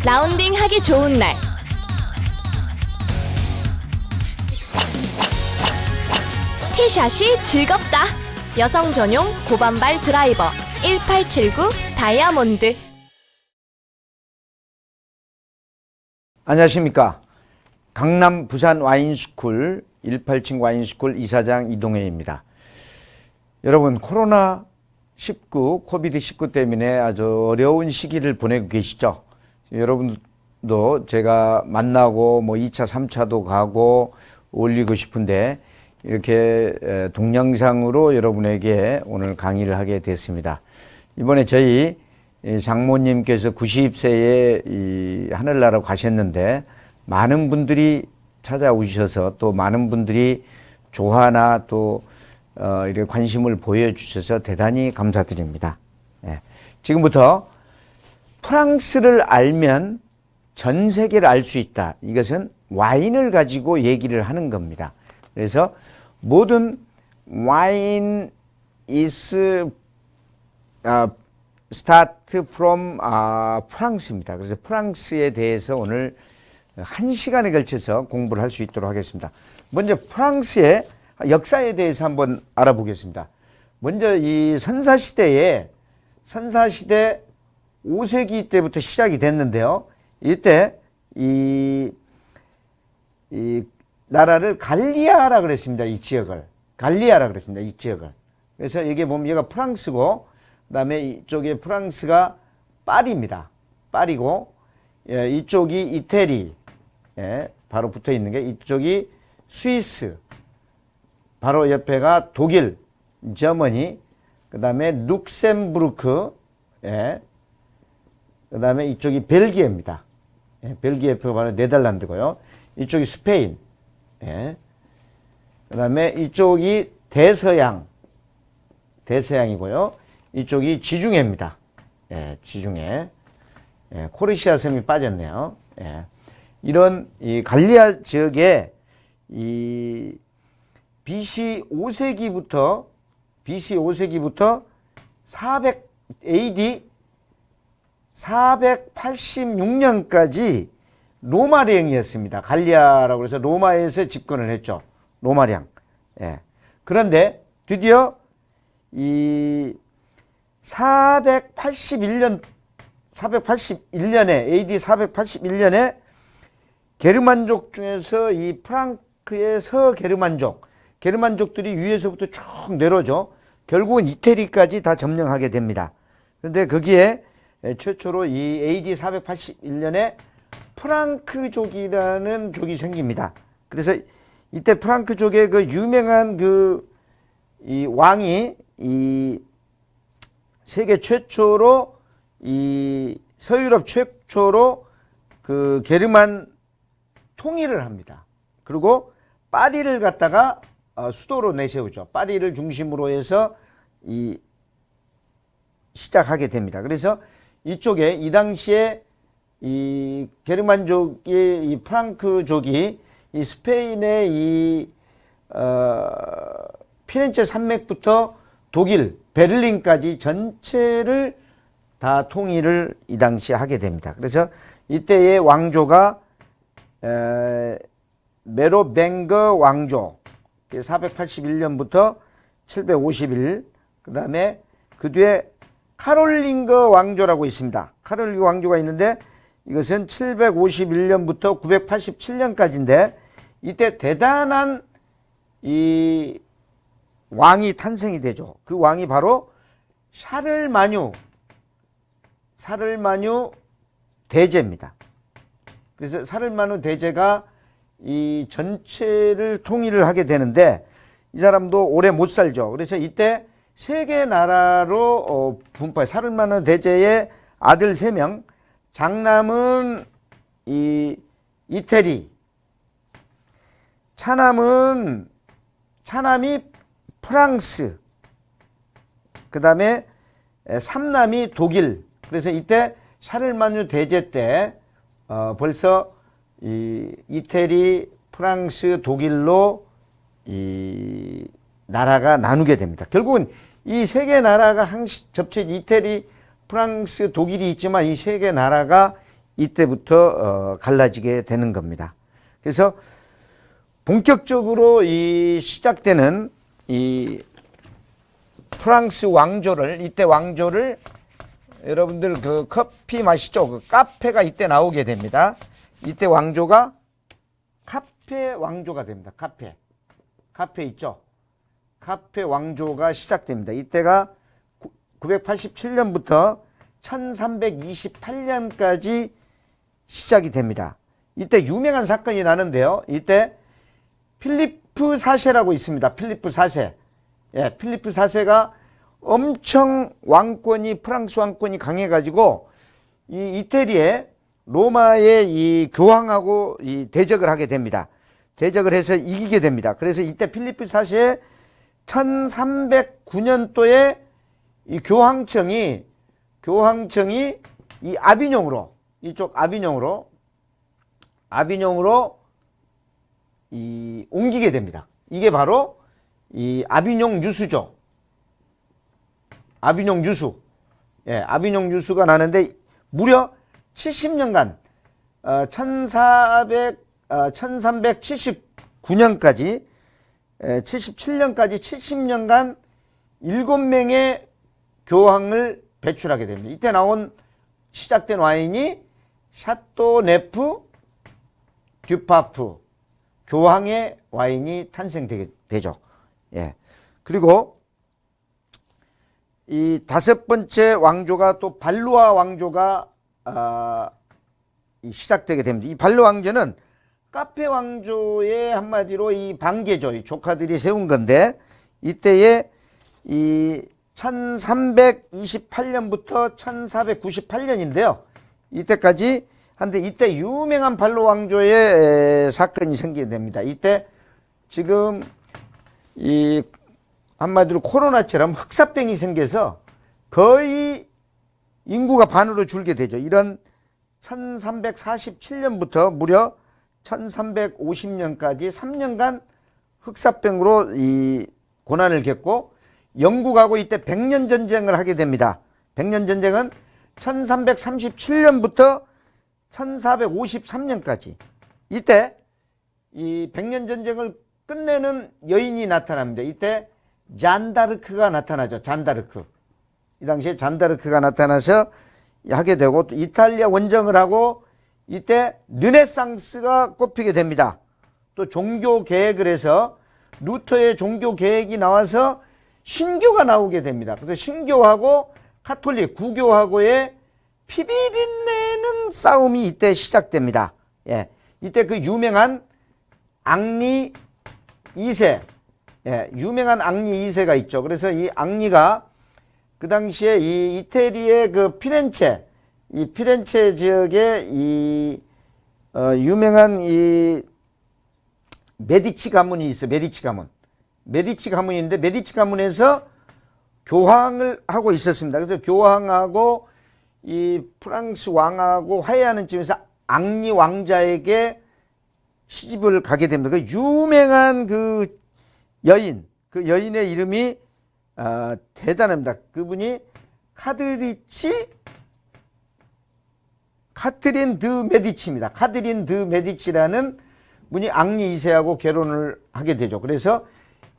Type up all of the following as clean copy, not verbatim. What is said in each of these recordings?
라운딩 하기 좋은 날. 티샷이 즐겁다. 여성 전용 고반발 드라이버 1879 다이아몬드. 안녕하십니까. 강남 부산 와인스쿨 187 와인스쿨 이사장 이동현입니다. 여러분, 코로나19 코비드19 때문에 아주 어려운 시기를 보내고 계시죠. 여러분도 제가 만나고 2차 3차도 가고 올리고 싶은데 이렇게 동영상으로 여러분에게 오늘 강의를 하게 됐습니다. 이번에 저희 장모님께서 90세에 하늘나라로 가셨는데 많은 분들이 찾아오셔서 또 많은 분들이 조화나 또 이렇게 관심을 보여주셔서 대단히 감사드립니다. 지금부터 프랑스를 알면 전 세계를 알 수 있다. 이것은 와인을 가지고 얘기를 하는 겁니다. 그래서 모든 와인 is start from 프랑스입니다. 그래서 프랑스에 대해서 오늘 1시간에 걸쳐서 공부를 할 수 있도록 하겠습니다. 먼저 프랑스의 역사에 대해서 한번 알아보겠습니다. 먼저 이 선사시대 5세기 때부터 시작이 됐는데요. 이때 이 나라를 갈리아라 그랬습니다. 이 지역을. 갈리아라 그랬습니다. 이 지역을. 그래서 여기 보면 여기가 프랑스고, 그 다음에 이쪽에 프랑스가 파리입니다. 파리고, 이쪽이 이태리, 바로 붙어 있는 게 이쪽이 스위스, 바로 옆에가 독일, 저머니, 그 다음에 룩셈부르크, 그 다음에 이쪽이 벨기에입니다. 벨기에 옆에가 바로 네덜란드고요. 이쪽이 스페인, 그 다음에 이쪽이 대서양이고요. 이쪽이 지중해입니다. 지중해. 코르시아 섬이 빠졌네요. 이런 이 갈리아 지역에 이 BC 5세기부터 AD 486년까지 로마령이었습니다. 갈리아라고 해서 로마에서 집권을 했죠. 로마령. 그런데 드디어 이 481년에 AD 481년에 게르만족 중에서 이 프랑크의 게르만족들이 위에서부터 쭉 내려오죠. 결국은 이태리까지 다 점령하게 됩니다. 그런데 거기에 최초로 이 AD 481년에 프랑크족이라는 족이 생깁니다. 그래서 이때 프랑크족의 그 유명한 이 왕이 이 세계 최초로 이 서유럽 최초로 그 게르만 통일을 합니다. 그리고 파리를 갖다가 수도로 내세우죠. 파리를 중심으로 해서 시작하게 됩니다. 그래서 이쪽에 이 당시에 이 게르만족이 이 프랑크족이 이 스페인의 피렌체 산맥부터 독일 베를린까지 전체를 다 통일을 이 당시에 하게 됩니다. 그래서 이때의 왕조가 메로뱅거 왕조 481년부터 751, 그 다음에 그 뒤에 카롤링거 왕조라고 있습니다. 카롤링거 왕조가 있는데 이것은 751년부터 987년까지인데 이때 대단한 이 왕이 탄생이 되죠. 그 왕이 바로 샤를마뉴 대제입니다. 그래서 샤를마뉴 대제가 이 전체를 통일을 하게 되는데 이 사람도 오래 못 살죠. 그래서 이때 세 개 나라로 분파해. 샤를마뉴 대제의 아들 3명, 장남은 이태리, 차남이 프랑스, 그 다음에 삼남이 독일. 그래서 이때 샤를마뉴 대제 때 벌써 이태리, 프랑스, 독일로 이 나라가 나누게 됩니다. 결국은 이 세 개 나라가 접체 이태리, 프랑스, 독일이 있지만 이 세 개 나라가 이때부터 갈라지게 되는 겁니다. 그래서 본격적으로 이 시작되는 이 프랑스 왕조를, 이때 왕조를 여러분들 그 커피 마시죠? 그 카페가 이때 나오게 됩니다. 이때 왕조가 카페 왕조가 됩니다. 카페 있죠? 카페 왕조가 시작됩니다. 이때가 987년부터 1328년까지 시작이 됩니다. 이때 유명한 사건이 나는데요. 이때 필리프 4세라고 있습니다. 필리프 4세. 예, 필리프 4세가 엄청 프랑스 왕권이 강해가지고 이 이태리에 로마의 이 교황하고 이 대적을 하게 됩니다. 대적을 해서 이기게 됩니다. 그래서 이때 필리프 4세의 1309년도에 이 교황청이 이 아비뇽으로, 이쪽 아비뇽으로 이 옮기게 됩니다. 이게 바로 이 아비뇽 유수죠. 아비뇽 유수. 예, 아비뇽 유수가 나는데 무려 70년간 1379년까지 77년까지 70년간 7명의 교황을 배출하게 됩니다. 이때 시작된 와인이 샤또네프 듀파프 교황의 와인이 탄생되죠. 예. 그리고 이 다섯 번째 왕조가 또 발루아 왕조가 시작되게 됩니다. 이 발루아 왕조는 카페 왕조의 한마디로 이 반계죠. 이 조카들이 세운 건데 이때에 이 1328년부터 1498년인데요. 이때까지 한데 이때 유명한 발로 왕조의 사건이 생기게 됩니다. 이때 지금 이 한마디로 코로나처럼 흑사병이 생겨서 거의 인구가 반으로 줄게 되죠. 이런 1347년부터 무려 1350년까지 3년간 흑사병으로 이 고난을 겪고 영국하고 이때 백년 전쟁을 하게 됩니다. 백년 전쟁은 1337년부터 1453년까지 이때 이 백년 전쟁을 끝내는 여인이 나타납니다. 이때 잔다르크가 나타나죠. 잔다르크. 이 당시에 잔다르크가 나타나서 하게 되고 또 이탈리아 원정을 하고 이때 르네상스가 꼽히게 됩니다. 또 종교 개혁을 해서 루터의 종교 개혁이 나와서 신교가 나오게 됩니다. 그래서 신교하고 카톨릭, 구교하고의 피비린내는 싸움이 이때 시작됩니다. 예. 이때 그 유명한 앙리 2세, 예, 유명한 앙리 2세가 있죠. 그래서 이 앙리가 그 당시에 이 이태리의 그 이 피렌체 지역에 이 유명한 이 메디치 가문이 있어요. 메디치 가문인데 메디치 가문에서 교황을 하고 있었습니다. 그래서 교황하고 이 프랑스 왕하고 화해하는 쯤에서 앙리 왕자에게 시집을 가게 됩니다. 그 유명한 그 여인의 이름이 대단합니다. 그분이 카트린 드 메디치입니다. 카트린 드 메디치라는 분이 앙리 2세하고 결혼을 하게 되죠. 그래서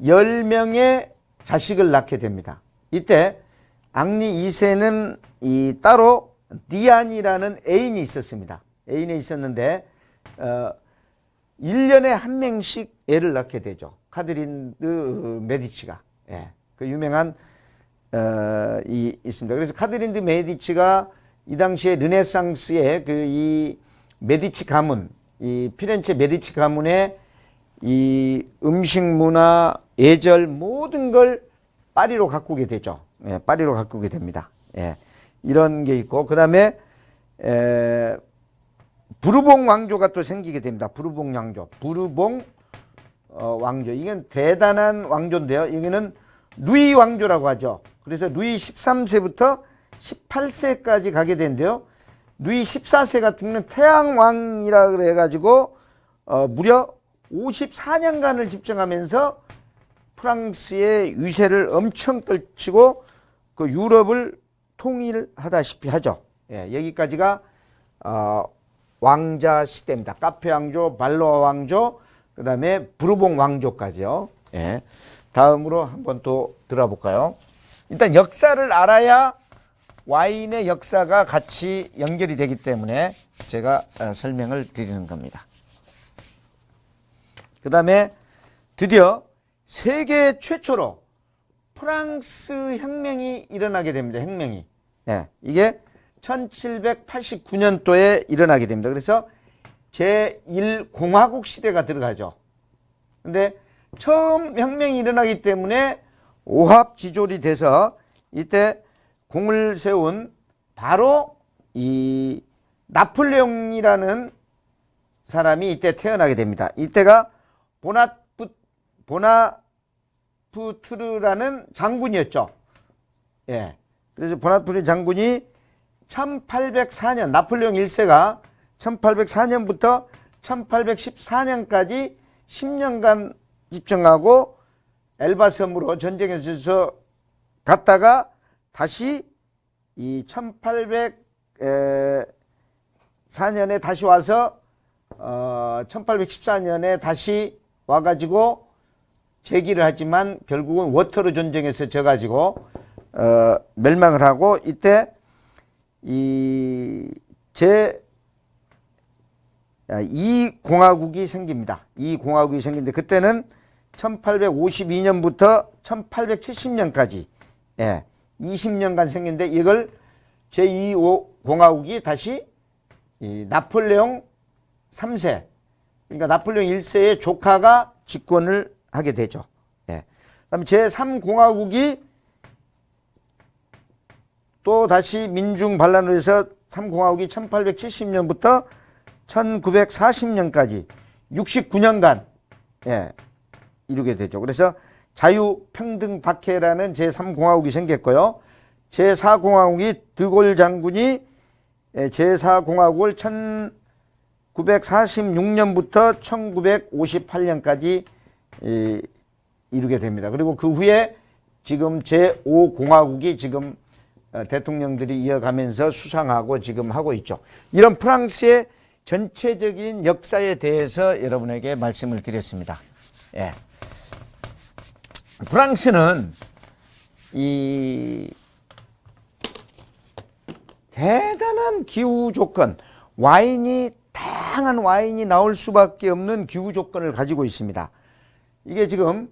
10명의 자식을 낳게 됩니다. 이때 앙리 2세는 이 따로 디안이라는 애인이 있었습니다. 애인이 있었는데 1년에 한 명씩 애를 낳게 되죠. 카트린 드 메디치가. 예, 그 유명한 있습니다. 그래서 카트린 드 메디치가 이 당시에 르네상스의 그 이 메디치 가문, 이 피렌체 메디치 가문의 이 음식 문화, 예절 모든 걸 파리로 가꾸게 되죠. 예, 파리로 가꾸게 됩니다. 예, 이런 게 있고 그다음에 부르봉 왕조가 또 생기게 됩니다. 부르봉 왕조. 이건 대단한 왕조인데요. 여기는 루이 왕조라고 하죠. 그래서 루이 13세부터 18세까지 가게 되는데요. 루이 14세 같은 경우는 태양왕이라 그래가지고 무려 54년간을 집정하면서 프랑스의 위세를 엄청 떨치고 그 유럽을 통일하다시피 하죠. 예, 여기까지가 왕자 시대입니다. 카페 왕조, 발로아 왕조, 그 다음에 부르봉 왕조까지요. 예. 다음으로 한번 또 들어볼까요? 일단 역사를 알아야 와인의 역사가 같이 연결이 되기 때문에 제가 설명을 드리는 겁니다. 그 다음에 드디어 세계 최초로 프랑스 혁명이 일어나게 됩니다. 혁명이. 예, 이게 1789년도에 일어나게 됩니다. 그래서 제1공화국 시대가 들어가죠. 근데 처음 혁명이 일어나기 때문에 오합지졸이 돼서 이때 공을 세운 바로 이 나폴레옹이라는 사람이 이때 태어나게 됩니다. 이때가 보나푸트르라는 장군이었죠. 예. 그래서 보나푸트 장군이 1804년, 나폴레옹 1세가 1804년부터 1814년까지 10년간 집정하고 엘바 섬으로 전쟁에서 갔다가 다시 이 1804년에 다시 와서 1814년에 다시 와가지고 재기를 하지만 결국은 워터루 전쟁에서 져가지고 멸망을 하고 이때 이 제2공화국이 생깁니다. 이 공화국이 생기는데 그때는 1852년부터 1870년까지 예, 20년간 생겼는데 이걸 제2공화국이 다시 이 나폴레옹 3세 그러니까 나폴레옹 1세의 조카가 집권을 하게 되죠. 예. 그다음에 제3공화국이 또 다시 민중 반란으로 해서 3공화국이 1870년부터 1940년까지 69년간 예, 이루게 되죠. 그래서 자유평등박해라는 제3공화국이 생겼고요. 제4공화국이 드골 장군이 제4공화국을 1946년부터 1958년까지 이루게 됩니다. 그리고 그 후에 지금 제5공화국이 지금 대통령들이 이어가면서 수상하고 지금 하고 있죠. 이런 프랑스의 전체적인 역사에 대해서 여러분에게 말씀을 드렸습니다. 예. 프랑스는 이 대단한 기후 조건, 다양한 와인이 나올 수밖에 없는 기후 조건을 가지고 있습니다. 이게 지금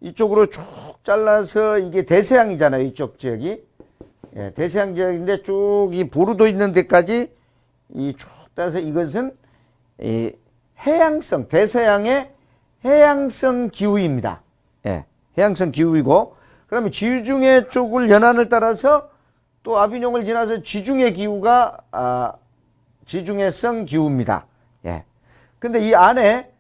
이쪽으로 쭉 잘라서 이게 대서양이잖아요. 이쪽 지역이. 예, 대서양 지역인데 쭉 이 보르도 있는 데까지 이 쭉 따라서 이것은 이 해양성, 대서양의 해양성 기후입니다. 예, 해양성 기후이고, 그러면 지중해 쪽을 연안을 따라서 또 아비뇽을 지나서 지중해 기후가 지중해성 기후입니다. 예. 근데 이 안에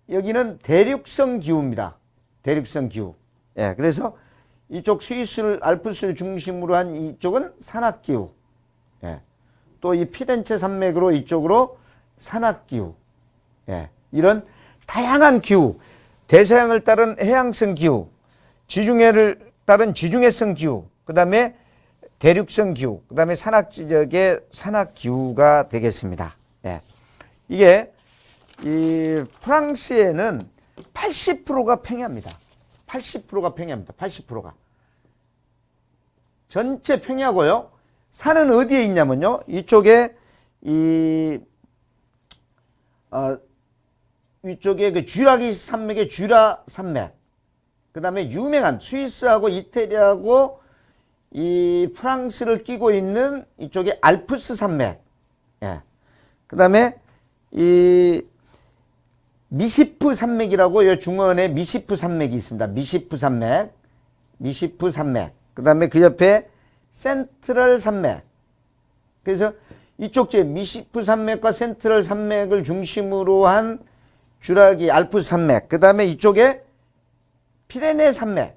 여기는 대륙성 기후입니다. 대륙성 기후. 예. 그래서 이쪽 스위스를 알프스를 중심으로 한 이쪽은 산악 기후. 예. 또 이 피렌체 산맥으로 이쪽으로 산악 기후. 예. 이런 다양한 기후, 대서양을 따른 해양성 기후, 지중해를 따른 지중해성 기후, 그다음에 대륙성 기후, 그 다음에 산악 지역의 산악 기후가 되겠습니다. 예. 이게 이 프랑스에는 80%가 평야입니다. 80%가 평야입니다. 80%가. 전체 평야고요. 산은 어디에 있냐면요. 이쪽에 위쪽에 그 쥐라기스 산맥의 쥐라 산맥. 그 다음에 유명한 스위스하고 이태리하고 이 프랑스를 끼고 있는 이쪽에 알프스 산맥. 예. 그 다음에 이 미시프 산맥이라고 이 중원에 미시프 산맥이 있습니다. 미시프 산맥. 미시프 산맥. 그 다음에 그 옆에 센트럴 산맥. 그래서 이쪽 제 미시프 산맥과 센트럴 산맥을 중심으로 한 쥬라기 알프스 산맥. 그 다음에 이쪽에 피레네 산맥.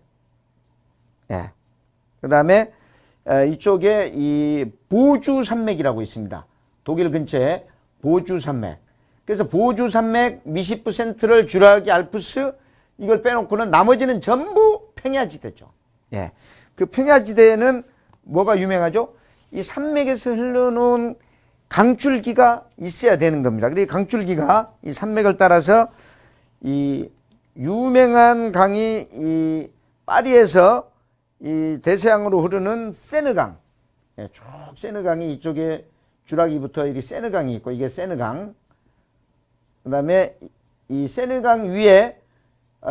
예. 그 다음에 이쪽에 이 보주 산맥이라고 있습니다. 독일 근처에 보주 산맥. 그래서 보주 산맥, 미시프 센트럴, 쥬라기 알프스 이걸 빼놓고는 나머지는 전부 평야지대죠. 예. 그 평야지대에는 뭐가 유명하죠? 이 산맥에서 흘러놓은 강줄기가 있어야 되는 겁니다. 그리고 강줄기가 이 산맥을 따라서 이 유명한 강이 이 파리에서 이 대서양으로 흐르는 세느강, 예, 쭉 세느강이 이쪽에 주라기부터 이렇게 세느강이 있고 이게 세느강. 그다음에 이 세느강 위에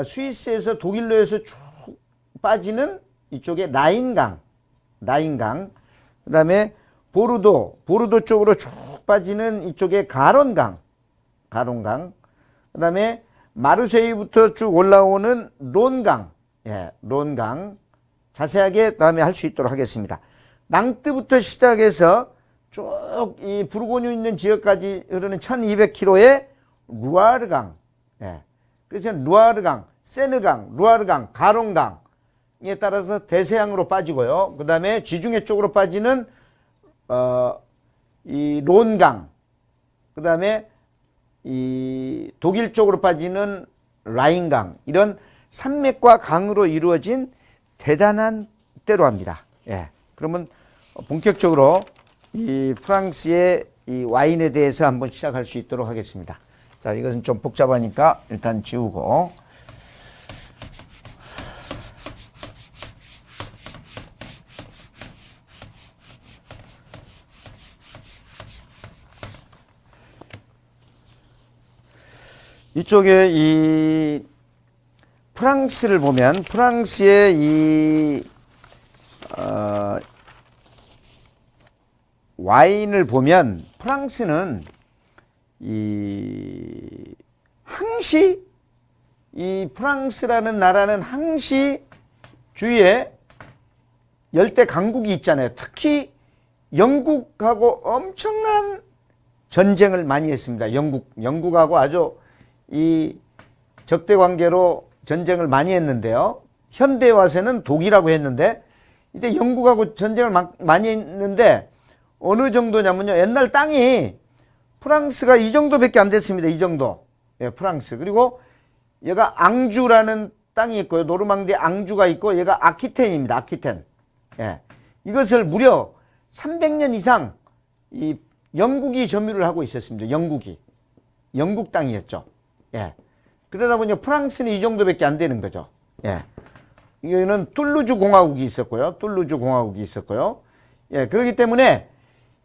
스위스에서 독일로에서 쭉 빠지는 이쪽에 라인강. 그다음에 보르도 쪽으로 쭉 빠지는 이쪽에 가론강. 그다음에 마르세유부터 쭉 올라오는 론강. 예, 론강. 자세하게 다음에 할 수 있도록 하겠습니다. 낭뜨부터 시작해서 쭉 이 부르고뉴 있는 지역까지 흐르는 1200km의 루아르강. 예. 그래서 루아르강, 세느강, 루아르강, 가론강에 따라서 대서양으로 빠지고요. 그 다음에 지중해 쪽으로 빠지는 이 론강, 그 다음에 이 독일 쪽으로 빠지는 라인강, 이런 산맥과 강으로 이루어진 대단한 때로 합니다. 예. 그러면 본격적으로 이 프랑스의 이 와인에 대해서 한번 시작할 수 있도록 하겠습니다. 자, 이것은 좀 복잡하니까 일단 지우고. 이쪽에 이 프랑스를 보면 프랑스의 이 와인을 보면 프랑스는 이 항시 이 프랑스라는 나라는 항시 주위에 열대 강국이 있잖아요. 특히 영국하고 엄청난 전쟁을 많이 했습니다. 영국하고 아주 이 적대 관계로 전쟁을 많이 했는데요. 현대에 와서는 독일하고 했는데 이때 영국하고 전쟁을 많이 했는데 어느 정도냐면요. 옛날 땅이 프랑스가 이 정도밖에 안 됐습니다. 이 정도. 예, 프랑스. 그리고 얘가 앙주라는 땅이 있고요. 노르망디 앙주가 있고 얘가 아키텐입니다. 아키텐. 예. 이것을 무려 300년 이상 이 영국이 점유를 하고 있었습니다. 영국 땅이었죠. 예. 그러다 보니 프랑스는 이 정도밖에 안 되는 거죠. 예. 이거는 툴루즈 공화국이 있었고요. 예. 그렇기 때문에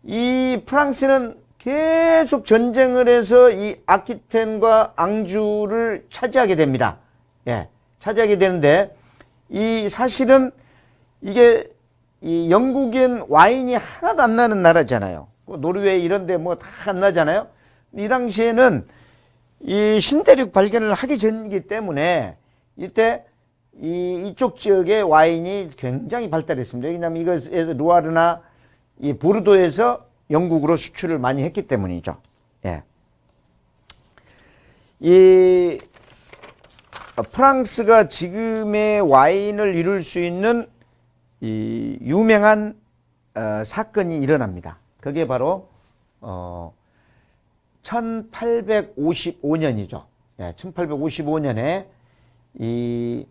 이 프랑스는 계속 전쟁을 해서 이 아키텐과 앙주를 차지하게 됩니다. 예. 차지하게 되는데 이 사실은 이게 이 영국엔 와인이 하나도 안 나는 나라잖아요. 노르웨이 이런 데 뭐 다 안 나잖아요. 이 당시에는 이 신대륙 발견을 하기 전이기 때문에 이때 이쪽 지역의 와인이 굉장히 발달했습니다. 왜냐하면 이것에서 루아르나 이 보르도에서 영국으로 수출을 많이 했기 때문이죠. 예. 이 프랑스가 지금의 와인을 이룰 수 있는 이 유명한 사건이 일어납니다. 그게 바로 1855년이죠. 예, 1855년에 이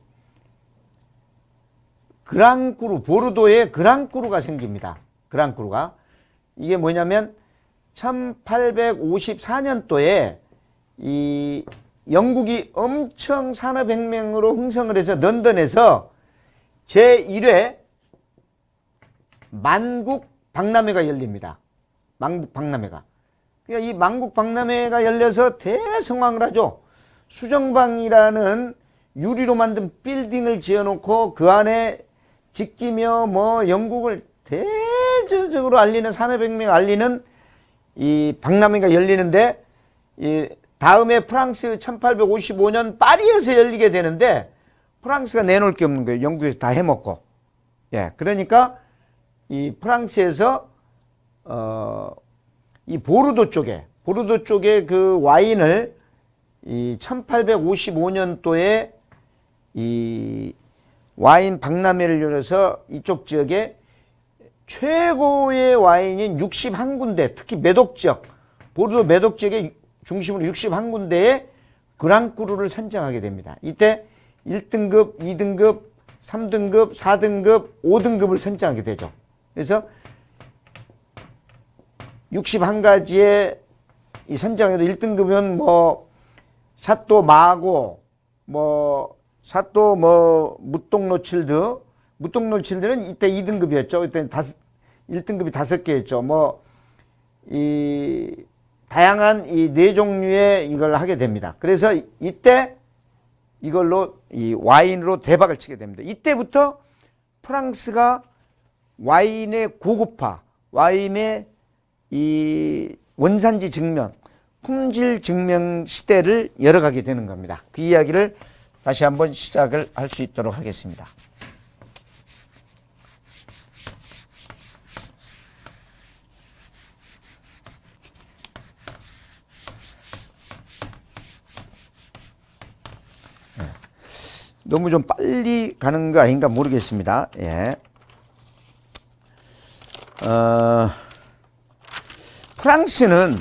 그랑꾸루, 보르도에 그랑꾸루가 생깁니다. 그랑꾸루가. 이게 뭐냐면 1854년도에 이 영국이 엄청 산업혁명으로 흥성을 해서 런던에서 제1회 만국 박람회가 열립니다. 만국 박람회가. 그러니까 이 만국 박람회가 열려서 대성황을 하죠. 수정방이라는 유리로 만든 빌딩을 지어놓고 그 안에 지키며 뭐 영국을 대대적으로 알리는 산업혁명을 알리는 이 박람회가 열리는데 이 다음에 프랑스 1855년 파리에서 열리게 되는데 프랑스가 내놓을 게 없는 거예요. 영국에서 다 해먹고. 예, 그러니까 이 프랑스에서 이 보르도 쪽에 그 와인을 이 1855년도에 이 와인 박람회를 열어서 이쪽 지역에 최고의 와인인 61군데, 특히 매독 지역, 보르도 매독 지역의 중심으로 61군데에 그랑꾸루를 선정하게 됩니다. 이때 1등급, 2등급, 3등급, 4등급, 5등급을 선정하게 되죠. 그래서 61가지의 이 선정에도 1등급은 뭐 샤또 마고 샤또 무똥로칠드 무똥로칠드는 이때 2등급이었죠. 이때 1등급이 5개였죠. 이 다양한 이 4종류의 이걸 하게 됩니다. 그래서 이때 이걸로 이 와인으로 대박을 치게 됩니다. 이때부터 프랑스가 와인의 고급화, 와인의 이 원산지 증명, 품질 증명 시대를 열어가게 되는 겁니다. 그 이야기를 다시 한번 시작을 할 수 있도록 하겠습니다. 너무 좀 빨리 가는 거 아닌가 모르겠습니다. 예. 프랑스는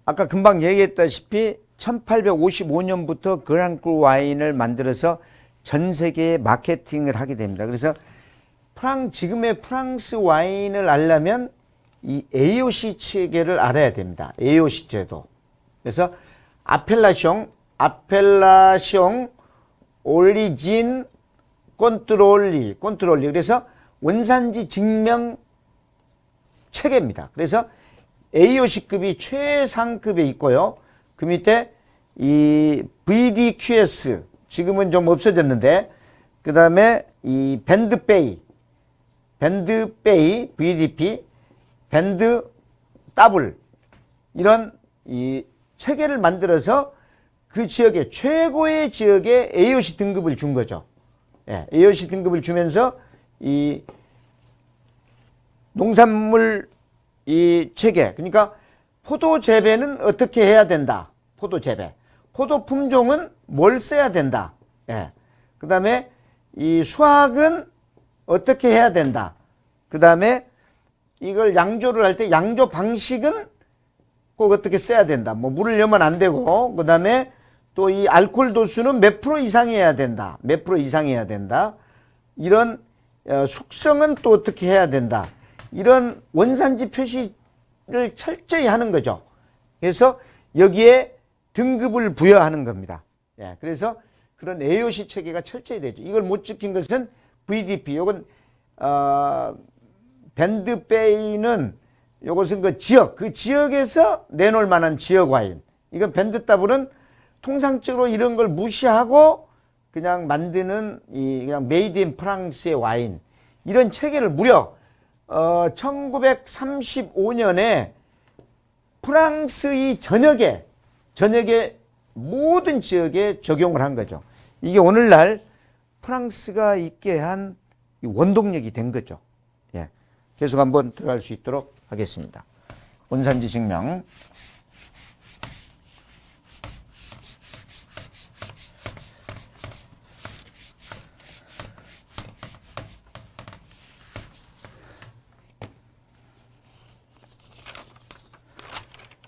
아까 금방 얘기했다시피 1855년부터 그랑크루 와인을 만들어서 전 세계에 마케팅을 하게 됩니다. 그래서 지금의 프랑스 와인을 알려면 이 AOC 체계를 알아야 됩니다. AOC 제도. 그래서 아펠라숑, 오리진, 컨트롤리. 그래서 원산지 증명 체계입니다. 그래서 AOC급이 최상급에 있고요. 그 밑에 이 VDQS, 지금은 좀 없어졌는데, 그 다음에 이 밴드베이, VDP, 밴드 더블, 이런 이 체계를 만들어서 그 지역에 최고의 지역에 AOC 등급을 준 거죠. 예, AOC 등급을 주면서 이 농산물 이 체계, 그러니까 포도 재배는 어떻게 해야 된다. 포도 재배. 포도 품종은 뭘 써야 된다. 예. 그 다음에 이 수확은 어떻게 해야 된다. 그 다음에 이걸 양조를 할 때 양조 방식은 꼭 어떻게 써야 된다. 뭐 물을 넣으면 안 되고, 그 다음에 또 이 알코올 도수는 몇 프로 이상이어야 된다. 몇 프로 이상이어야 된다. 이런 숙성은 또 어떻게 해야 된다. 이런 원산지 표시를 철저히 하는 거죠. 그래서 여기에 등급을 부여하는 겁니다. 예, 그래서 그런 AOC 체계가 철저히 되죠. 이걸 못 지킨 것은 VDP. 요건 밴드베이는 요것은 그 지역에서 내놓을 만한 지역 와인. 이건 밴드 더블은 통상적으로 이런 걸 무시하고 그냥 만드는 그냥 메이드 인 프랑스의 와인. 이런 체계를 무려 1935년에 프랑스의 전역에 모든 지역에 적용을 한 거죠. 이게 오늘날 프랑스가 있게 한 원동력이 된 거죠. 예. 계속 한번 들어갈 수 있도록 하겠습니다. 원산지 증명.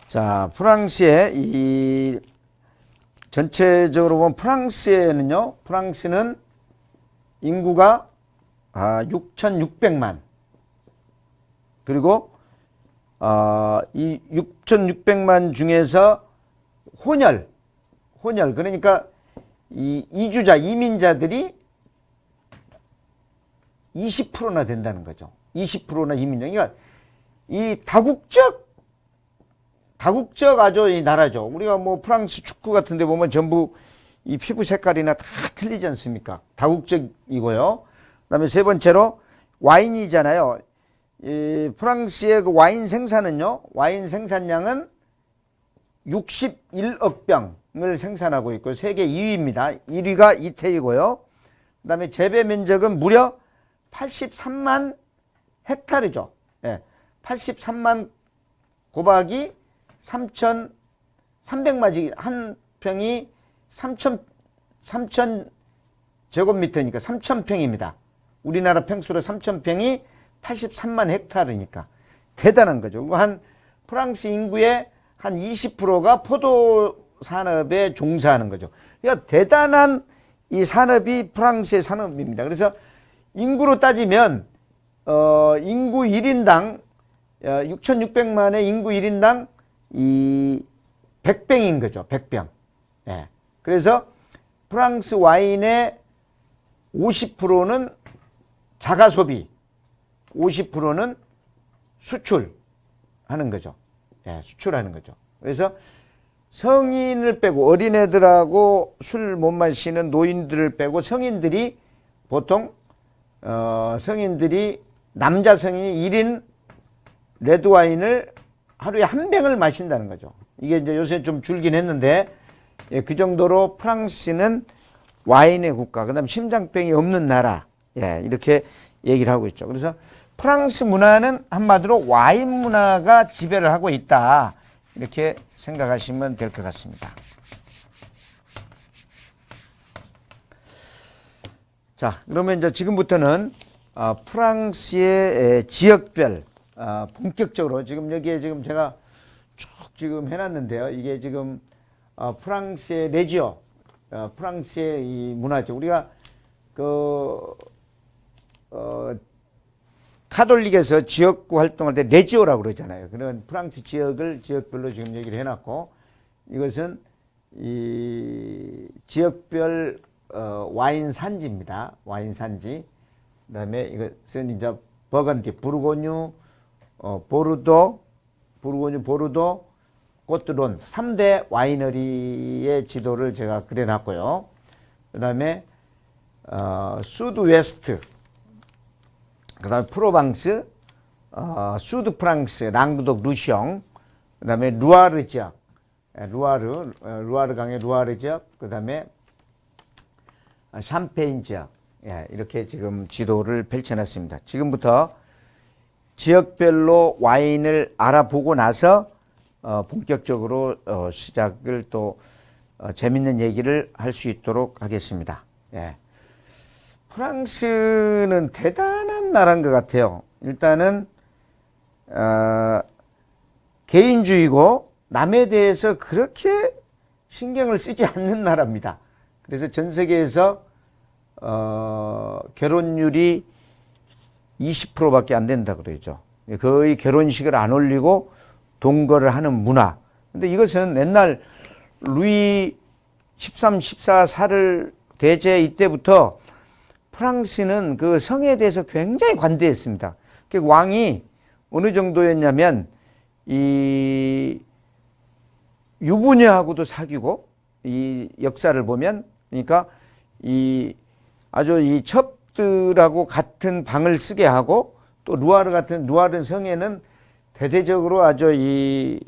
자, 프랑스의 이 전체적으로 보면 프랑스는 인구가 6,600만. 그리고 이 6,600만 중에서 혼혈 그러니까 이 이민자들이 20%나 된다는 거죠. 20%나 이민자. 그러니까 이 다국적 아주 이 나라죠. 우리가 뭐 프랑스 축구 같은 데 보면 전부 이 피부 색깔이나 다 틀리지 않습니까? 다국적이고요. 그다음에 세 번째로 와인이잖아요. 이 프랑스의 그 와인 생산은요. 와인 생산량은 61억 병을 생산하고 있고 세계 2위입니다. 1위가 이태리고요. 그다음에 재배 면적은 무려 83만 헥타르죠. 예. 83만 곱하기 3,300마지 한 평이 3,000 제곱미터니까 3,000평입니다. 우리나라 평수로 3,000평이 83만 헥타르니까 대단한 거죠. 한 프랑스 인구의 한 20%가 포도 산업에 종사하는 거죠. 그러니까 대단한 이 산업이 프랑스의 산업입니다. 그래서 인구로 따지면 인구 1인당 6,600만의 인구 1인당 이 100병인 거죠. 100병. 예. 그래서 프랑스 와인의 50%는 자가 소비, 50%는 수출하는 거죠. 예, 수출하는 거죠. 그래서 성인을 빼고 어린애들하고 술 못 마시는 노인들을 빼고 성인들이 보통 성인들이 남자 성인이 1인 레드와인을 하루에 한 병을 마신다는 거죠. 이게 이제 요새 좀 줄긴 했는데 예, 그 정도로 프랑스는 와인의 국가, 그다음 심장병이 없는 나라, 예, 이렇게 얘기를 하고 있죠. 그래서 프랑스 문화는 한마디로 와인 문화가 지배를 하고 있다, 이렇게 생각하시면 될 것 같습니다. 자, 그러면 이제 지금부터는 프랑스의 지역별 본격적으로 지금 여기에 지금 제가 쭉 지금 해놨는데요. 이게 지금 프랑스의 레지오, 프랑스의 이 문화죠. 우리가 카톨릭에서 지역구 활동할 때 레지오라고 그러잖아요. 그런 프랑스 지역별로 지금 얘기를 해놨고, 이것은 이 지역별 와인 산지입니다. 와인 산지. 그다음에 이것은 이제 버건디, 부르고뉴, 보르도, 꼬트론 3대 와이너리의 지도를 제가 그려놨고요. 그 다음에 수드 웨스트, 그 다음에 프로방스, 수드 프랑스, 랑그독, 루시옹, 그 다음에 루아르 지역, 루아르 강의 루아르 지역, 그 다음에 샴페인 지역, 예, 이렇게 지금 지도를 펼쳐놨습니다. 지금부터 지역별로 와인을 알아보고 나서 본격적으로 시작을 또 재밌는 얘기를 할 수 있도록 하겠습니다. 예. 프랑스는 대단한 나라인 것 같아요. 일단은 개인주의고 남에 대해서 그렇게 신경을 쓰지 않는 나라입니다. 그래서 전 세계에서 결혼율이 20%밖에 안 된다 그러죠. 거의 결혼식을 안 올리고 동거를 하는 문화. 근데 이것은 옛날 루이 13, 14 사를 대제 이때부터 프랑스는 그 성에 대해서 굉장히 관대했습니다. 그 왕이 어느 정도였냐면 이 유부녀하고도 사귀고, 이 역사를 보면, 그러니까 이 아주 이 첩들하고 같은 방을 쓰게 하고, 또 루아르 성에는 대대적으로 아주 이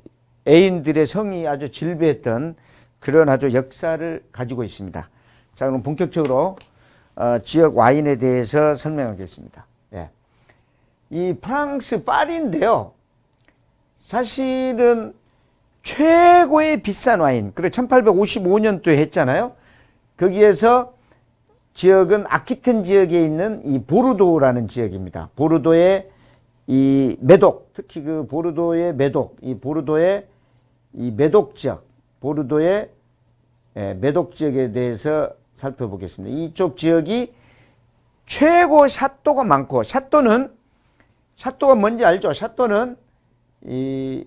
애인들의 성이 아주 질비했던 그런 아주 역사를 가지고 있습니다. 자, 그럼 본격적으로 지역 와인에 대해서 설명하겠습니다. 예. 이 프랑스 파리인데요. 사실은 최고의 비싼 와인, 그래 1855년도에 했잖아요. 거기에서 지역은 아키텐 지역에 있는 이 보르도라는 지역입니다. 보르도의 이 메독, 특히 그 보르도의 메독, 이 보르도의 이 메독 지역, 보르도의 메독 지역에 대해서 살펴보겠습니다. 이쪽 지역이 최고 샤또가 많고, 샤또가 뭔지 알죠? 샤또는 이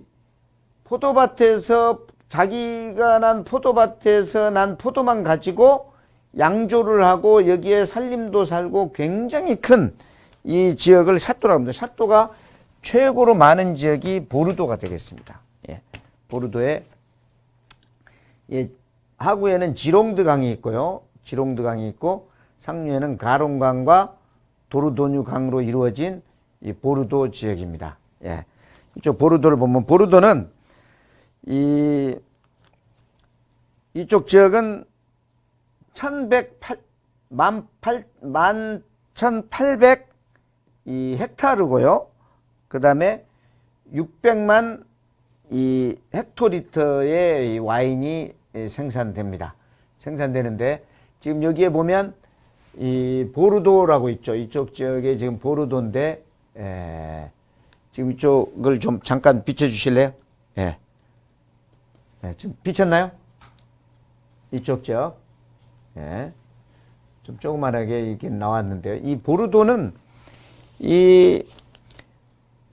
포도밭에서 자기가 난 포도밭에서 난 포도만 가지고 양조를 하고 여기에 살림도 살고 굉장히 큰 이 지역을 샤또라고 합니다. 샤또가 최고로 많은 지역이 보르도가 되겠습니다. 예. 보르도에 하구에는 지롱드 강이 있고요. 지롱드 강이 있고, 상류에는 가롱강과 도르도뉴 강으로 이루어진 이 보르도 지역입니다. 예. 이쪽 보르도를 보면, 보르도는 이쪽 지역은 11,800 이 헥타르고요. 그 다음에 600만 이 헥토리터의 이 와인이 생산됩니다. 생산되는데, 지금 여기에 보면 이 보르도라고 있죠. 이쪽 지역에 지금 보르도인데, 지금 이쪽을 좀 잠깐 비춰주실래요? 예. 좀 비쳤나요? 이쪽 지역. 예. 좀 조그만하게 이렇게 나왔는데요. 이 보르도는 이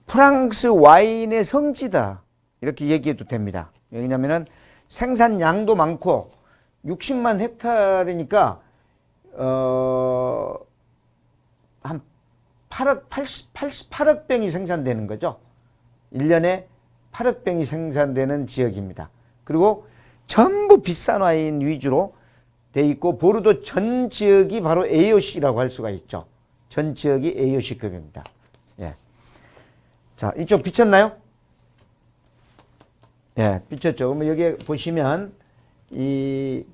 프랑스 와인의 성지다. 이렇게 얘기해도 됩니다. 왜냐면은 생산량도 많고 60만 헥타르니까 한 88억 병이 생산되는 거죠. 1년에 8억 병이 생산되는 지역입니다. 그리고 전부 비싼 와인 위주로 돼 있고 보르도 전 지역이 바로 AOC라고 할 수가 있죠. 전 지역이 AOC급입니다. 예. 자, 이쪽 비쳤나요? 예, 비쳤죠. 그러면 여기 보시면 이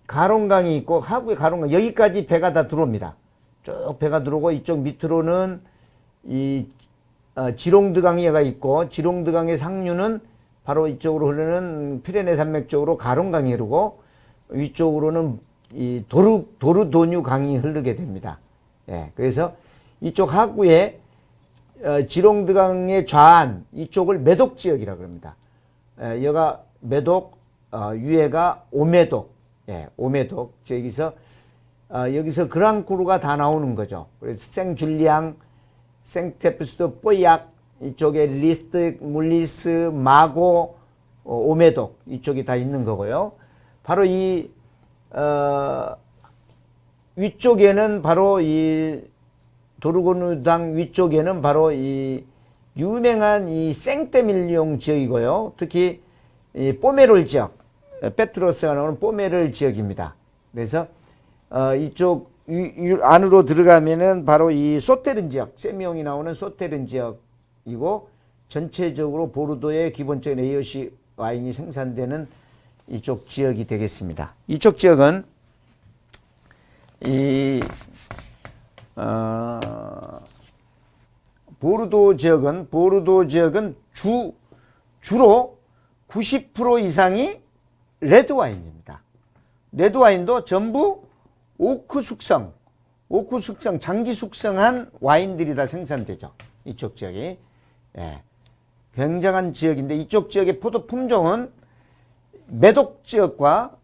가롱강이 있고 하구의 가롱강 여기까지 배가 다 들어옵니다. 쭉 배가 들어오고 이쪽 밑으로는 이 지롱드강이가 있고 지롱드강의 상류는 바로 이쪽으로 흐르는 피레네 산맥 쪽으로 가롱강이 흐르고 위쪽으로는 이 도르도뉴 강이 흐르게 됩니다. 예, 그래서 이쪽 하구에 지롱드강의 좌안 이쪽을 메독 지역이라고 합니다. 여가 메독, 위에가 오메독, 예, 오메독. 여기서 그랑크루가 다 나오는 거죠. 그래서 생줄리앙, 생테프스도, 뽀약 이쪽에 리스트, 물리스, 마고, 오메독 이쪽이 다 있는 거고요. 바로 이 위쪽에는 바로 이 도르고누당 위쪽에는 바로 이 유명한 이 생떼밀리옹 지역이고요. 특히 이 포메롤 지역, 페트로스가 나오는 포메롤 지역입니다. 그래서 이쪽 안으로 들어가면은 바로 이 소테른 지역, 세미옹이 나오는 소테른 지역이고 전체적으로 보르도의 기본적인 AOC 와인이 생산되는 이쪽 지역이 되겠습니다. 이쪽 지역은 이 보르도 지역은 주로 90% 이상이 레드 와인입니다. 레드 와인도 전부 오크 숙성, 장기 숙성한 와인들이 다 생산되죠. 이쪽 지역이. 예, 굉장한 지역인데 이쪽 지역의 포도 품종은 메독 지역과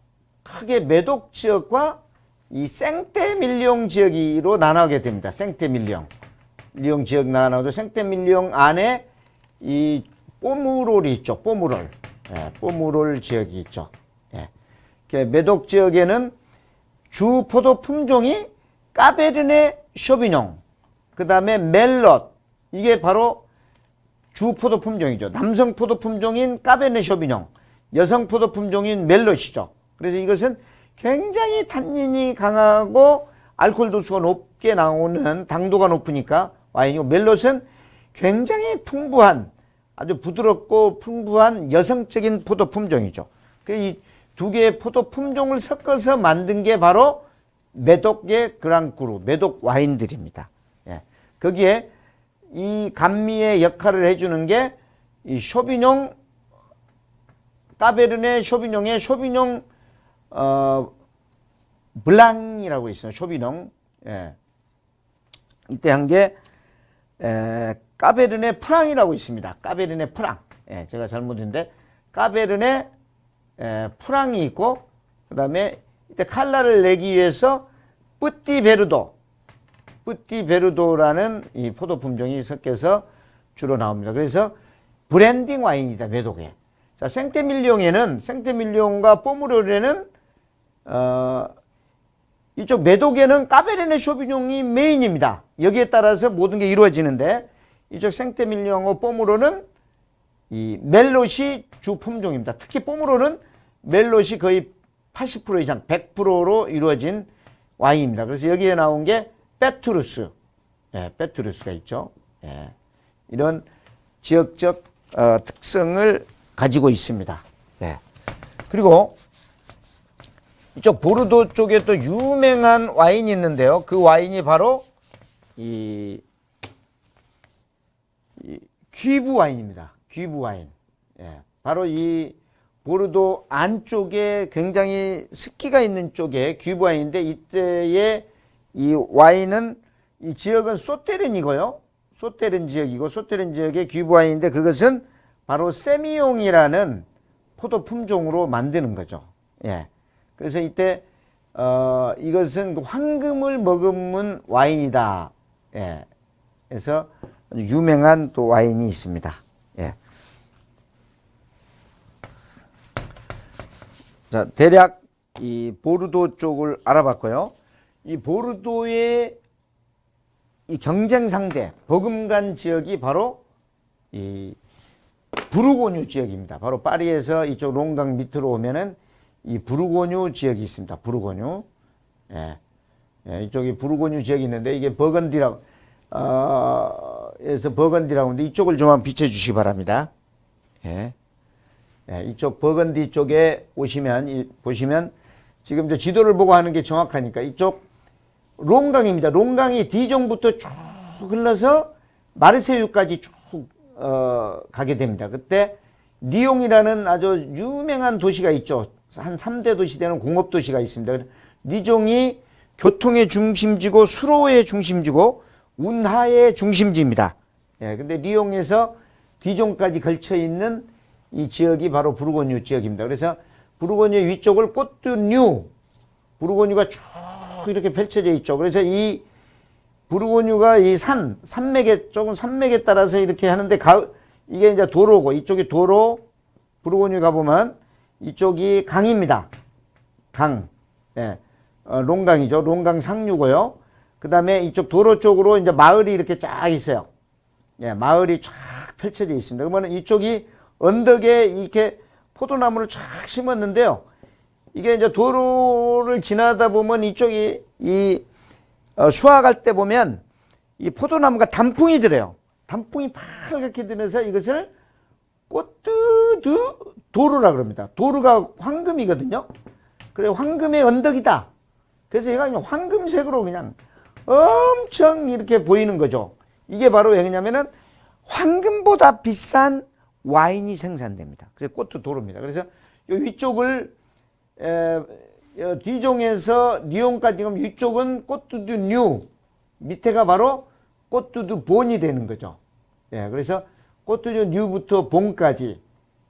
크게 메독 지역과 이 생떼밀리옹 지역으로 나눠게 됩니다. 생떼밀리옹 지역 나눠도 생떼밀리옹 안에 이 포무롤이 있죠. 포무롤. 예, 포무롤 지역이 있죠. 예. 메독 지역에는 주 포도 품종이 까베르네 쇼비뇽, 그 다음에 멜롯, 이게 바로 주 포도 품종이죠. 남성 포도 품종인 까베르네 쇼비뇽, 여성 포도 품종인 멜롯이죠. 그래서 이것은 굉장히 탄닌이 강하고 알코올 도수가 높게 나오는, 당도가 높으니까 와인이고, 멜롯은 굉장히 풍부한, 아주 부드럽고 풍부한 여성적인 포도 품종이죠. 이 두 개의 포도 품종을 섞어서 만든 게 바로 메독의 그랑크루, 메독 와인들입니다. 예. 거기에 이 감미의 역할을 해주는 게 이 쇼비뇽, 까베르네 쇼비뇽의 쇼비뇽 블랑이라고 있어요. 쇼비뇽. 예. 이때 한 게 까베르네 프랑이라고 있습니다. 까베르네 프랑. 예, 제가 잘못했는데 까베르네 프랑이 있고, 그 다음에 이때 칼라를 내기 위해서 뿌띠베르도라는 이 포도 품종이 섞여서 주로 나옵니다. 그래서 브랜딩 와인이다, 메독에. 자, 생떼밀리옹과 포무롤에는 이쪽 메독에는 까베르네 쇼비뇽이 메인입니다. 여기에 따라서 모든 게 이루어지는데, 이쪽 생떼밀리옹과 포무롤은 이 멜롯이 주 품종입니다. 특히 포무롤은 멜롯이 거의 80% 이상, 100%로 이루어진 와인입니다. 그래서 여기에 나온 게 페투루스, 예, 페투루스가 있죠. 예, 이런 지역적 특성을 가지고 있습니다. 예. 그리고 이쪽 보르도 쪽에 또 유명한 와인이 있는데요. 그 와인이 바로 이 귀부 와인입니다. 귀부 와인. 예. 바로 이 보르도 안쪽에 굉장히 습기가 있는 쪽에 귀부 와인인데, 이때의 이 와인은, 이 지역은 소테른이고요. 소테른 지역이고, 소테른 지역의 귀부 와인인데, 그것은 바로 세미용이라는 포도 품종으로 만드는 거죠. 예. 그래서 이때 이것은 황금을 머금은 와인이다. 예. 그래서 유명한 또 와인이 있습니다. 예. 자, 대략 이 보르도 쪽을 알아봤고요. 이 보르도의 이 경쟁 상대, 버금간 지역이 바로 이 부르고뉴 지역입니다. 바로 파리에서 이쪽 롱강 밑으로 오면은 이 부르고뉴 지역이 있습니다. 부르고뉴. 예. 예, 이쪽이 부르고뉴 지역이 있는데 이게 버건디라고, 에서 버건디라고 하는데 이쪽을 좀 한번 비춰주시기 바랍니다. 예. 예, 이쪽 버건디 쪽에 오시면, 보시면 지금 저 지도를 보고 하는 게 정확하니까 이쪽 롱강입니다. 롱강이 디종부터 쭉 흘러서 마르세유까지 쭉 가게 됩니다. 그때 리옹이라는 아주 유명한 도시가 있죠. 한 3대 도시 되는 공업 도시가 있습니다. 리종이 교통의 중심지고 수로의 중심지고 운하의 중심지입니다. 예, 근데 리옹에서 디종까지 걸쳐 있는 이 지역이 바로 부르고뉴 지역입니다. 그래서 부르고뉴 위쪽을 꼬뚜뉴, 부르고뉴가 쭉 이렇게 펼쳐져 있죠. 그래서 이 부르고뉴가 이 산맥에, 조금 산맥에 따라서 이렇게 하는데, 이게 이제 도로고, 이쪽이 도로, 부르고뉴 가보면, 이쪽이 강입니다. 강. 예. 롱강이죠. 롱강 상류고요. 그 다음에 이쪽 도로 쪽으로 이제 마을이 이렇게 쫙 있어요. 예, 마을이 쫙 펼쳐져 있습니다. 그러면 이쪽이 언덕에 이렇게 포도나무를 쫙 심었는데요. 이게 이제 도로를 지나다 보면 이쪽이 수확할 때 보면 이 포도나무가 단풍이 들어요. 단풍이 파랗게 들면서 이것을 꽃두두 도루라 그럽니다. 도루가 황금이거든요. 그래, 황금의 언덕이다. 그래서 얘가 그냥 황금색으로 그냥 엄청 이렇게 보이는 거죠. 이게 바로 왜냐면은 황금보다 비싼 와인이 생산됩니다. 그래서 꽃두 도루입니다. 그래서 이 위쪽을 디종에서 리옹까지 가면 위쪽은 꼬뚜두 뉴, 밑에가 바로 꼬뚜두 본이 되는 거죠. 예, 그래서 꼬뚜두 뉴부터 본까지,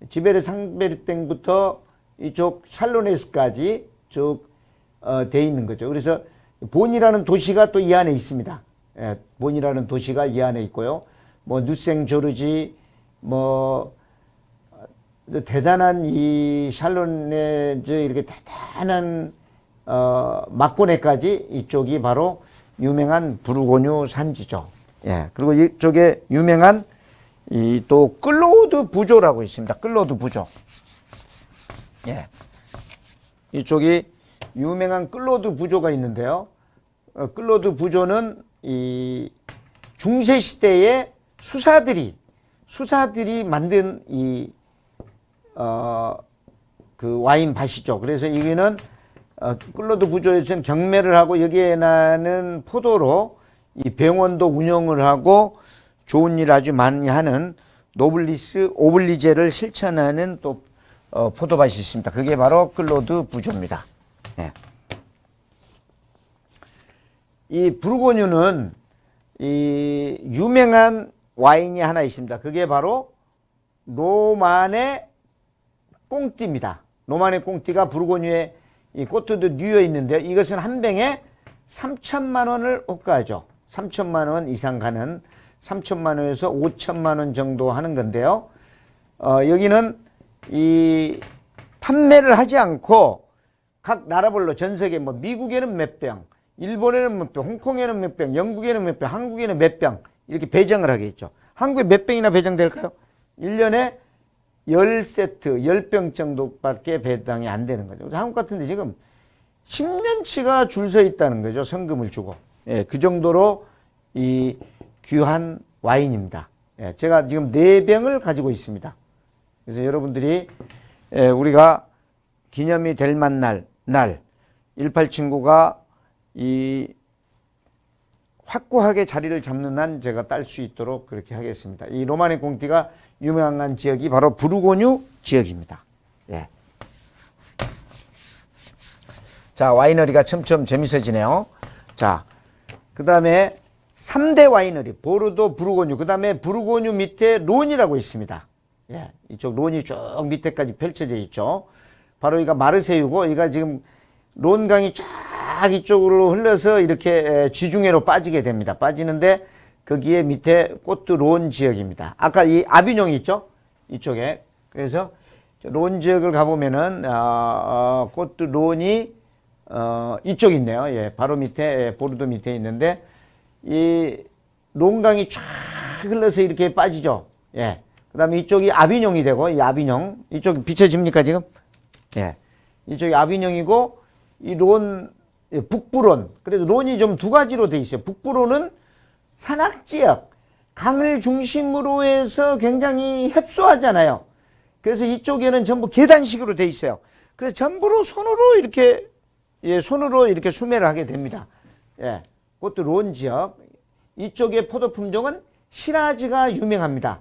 지베르 상베르땡부터 이쪽 샬로네스까지 쭉 돼 있는 거죠. 그래서 본이라는 도시가 또 이 안에 있습니다. 예, 본이라는 도시가 이 안에 있고요. 뭐 누생조르지, 뭐 대단한 이 샬론네즈 이렇게 대단한 막고네까지 이쪽이 바로 유명한 부르고뉴 산지죠. 예. 그리고 이쪽에 유명한 이 또 클로드 부조라고 있습니다. 클로드 부조. 예. 이쪽이 유명한 클로드 부조가 있는데요. 클로드 부조는 이 중세 시대에 수사들이 만든 그 와인 밭이죠. 그래서 여기는 클로드 부조에서는 경매를 하고 여기에 나는 포도로 이 병원도 운영을 하고 좋은 일 아주 많이 하는 노블리스 오블리제를 실천하는 또 포도밭이 있습니다. 그게 바로 클로드 부조입니다. 네. 이 부르고뉴는 이 유명한 와인이 하나 있습니다. 그게 바로 노만의 꽁띠입니다. 노만의 꽁띠가 부르고뉴의 이 꼬뚜드 뉴에 있는데요. 이것은 한 병에 3천만 원을 호가하죠. 3천만 원 이상 가는 3천만 원에서 5천만 원 정도 하는 건데요. 여기는 이 판매를 하지 않고 각 나라별로 전 세계 뭐 미국에는 몇 병, 일본에는 몇 병, 홍콩에는 몇 병, 영국에는 몇 병, 한국에는 몇 병 이렇게 배정을 하게 있죠. 한국에 몇 병이나 배정될까요? 1년에 10세트, 10병 정도밖에 배당이 안 되는 거죠. 그래서 한국 같은데 지금 10년치가 줄 서 있다는 거죠. 성금을 주고. 예, 그 정도로 이 귀한 와인입니다. 예, 제가 지금 4병을 가지고 있습니다. 그래서 여러분들이 우리가 기념이 될 만날 18친구가 이 확고하게 자리를 잡는 한 제가 딸 수 있도록 그렇게 하겠습니다. 이 로마네 꽁띠가 유명한 지역이 바로 부르고뉴 지역입니다. 예. 자, 와이너리가 점점 재밌어지네요. 자, 그 다음에 3대 와이너리, 보르도, 부르고뉴, 그 다음에 부르고뉴 밑에 론이라고 있습니다. 예, 이쪽 론이 쭉 밑에까지 펼쳐져 있죠. 바로 이가 마르세유고, 이가 지금 론강이 쫙 이쪽으로 흘러서 이렇게 지중해로 빠지게 됩니다. 빠지는데 거기에 밑에 꼬뚜론 지역입니다. 아까 이 아비뇽 있죠? 이쪽에. 그래서 론 지역을 가보면은 꼬뚜론이 이쪽 있네요. 예, 바로 밑에 보르도 밑에 있는데 이 론강이 쫙 흘러서 이렇게 빠지죠. 예. 그다음에 이쪽이 아비뇽이 되고 이 아비뇽 이쪽 비춰집니까 지금? 예. 이쪽이 아비뇽이고 이 론 북부론. 그래서 론이 좀 두 가지로 돼 있어요. 북부론은 산악지역, 강을 중심으로 해서 굉장히 협소하잖아요. 그래서 이쪽에는 전부 계단식으로 돼 있어요. 그래서 전부로 손으로 이렇게 손으로 이렇게 수매를 하게 됩니다. 예. 그것도 론 지역. 이쪽의 포도 품종은 시라즈가 유명합니다.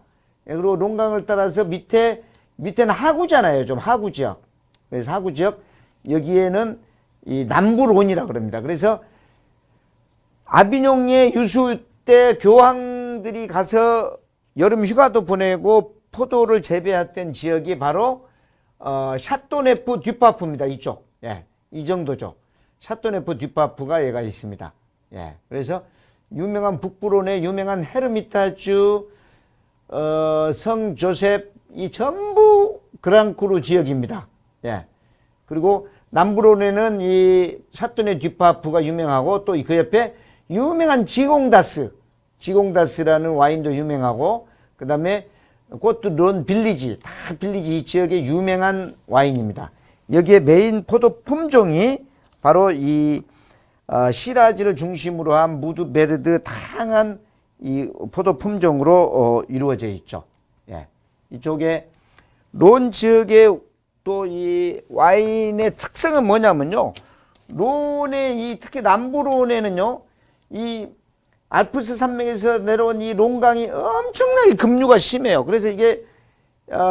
예, 그리고 론강을 따라서 밑에는 하구잖아요. 좀 하구 지역. 그래서 하구 지역 여기에는 이 남부론이라고 그럽니다. 그래서 아비뇽의 유수 때 교황들이 가서 여름 휴가도 보내고 포도를 재배했던 지역이 바로 샤또네프 듀파프입니다. 이쪽. 예. 이 정도죠. 샤또네프 듀파프가 얘가 있습니다. 예. 그래서 유명한 북부론의 유명한 헤르미타주 성 조셉 이 전부 그랑크루 지역입니다. 예. 그리고 남부론에는 이 샤또네 듀파프가 유명하고 또 그 옆에 유명한 지공다스라는 와인도 유명하고 그 다음에 그것도 론 빌리지 다 빌리지 이 지역의 유명한 와인입니다. 여기에 메인 포도 품종이 바로 이 시라즈를 중심으로 한 무드베르드 다양한 이 포도 품종으로 이루어져 있죠. 예. 이쪽에 론 지역의 또 이 와인의 특성은 뭐냐면요. 론의 이 특히 남부론에는요. 이 알프스 산맥에서 내려온 이 론강이 엄청나게 급류가 심해요. 그래서 이게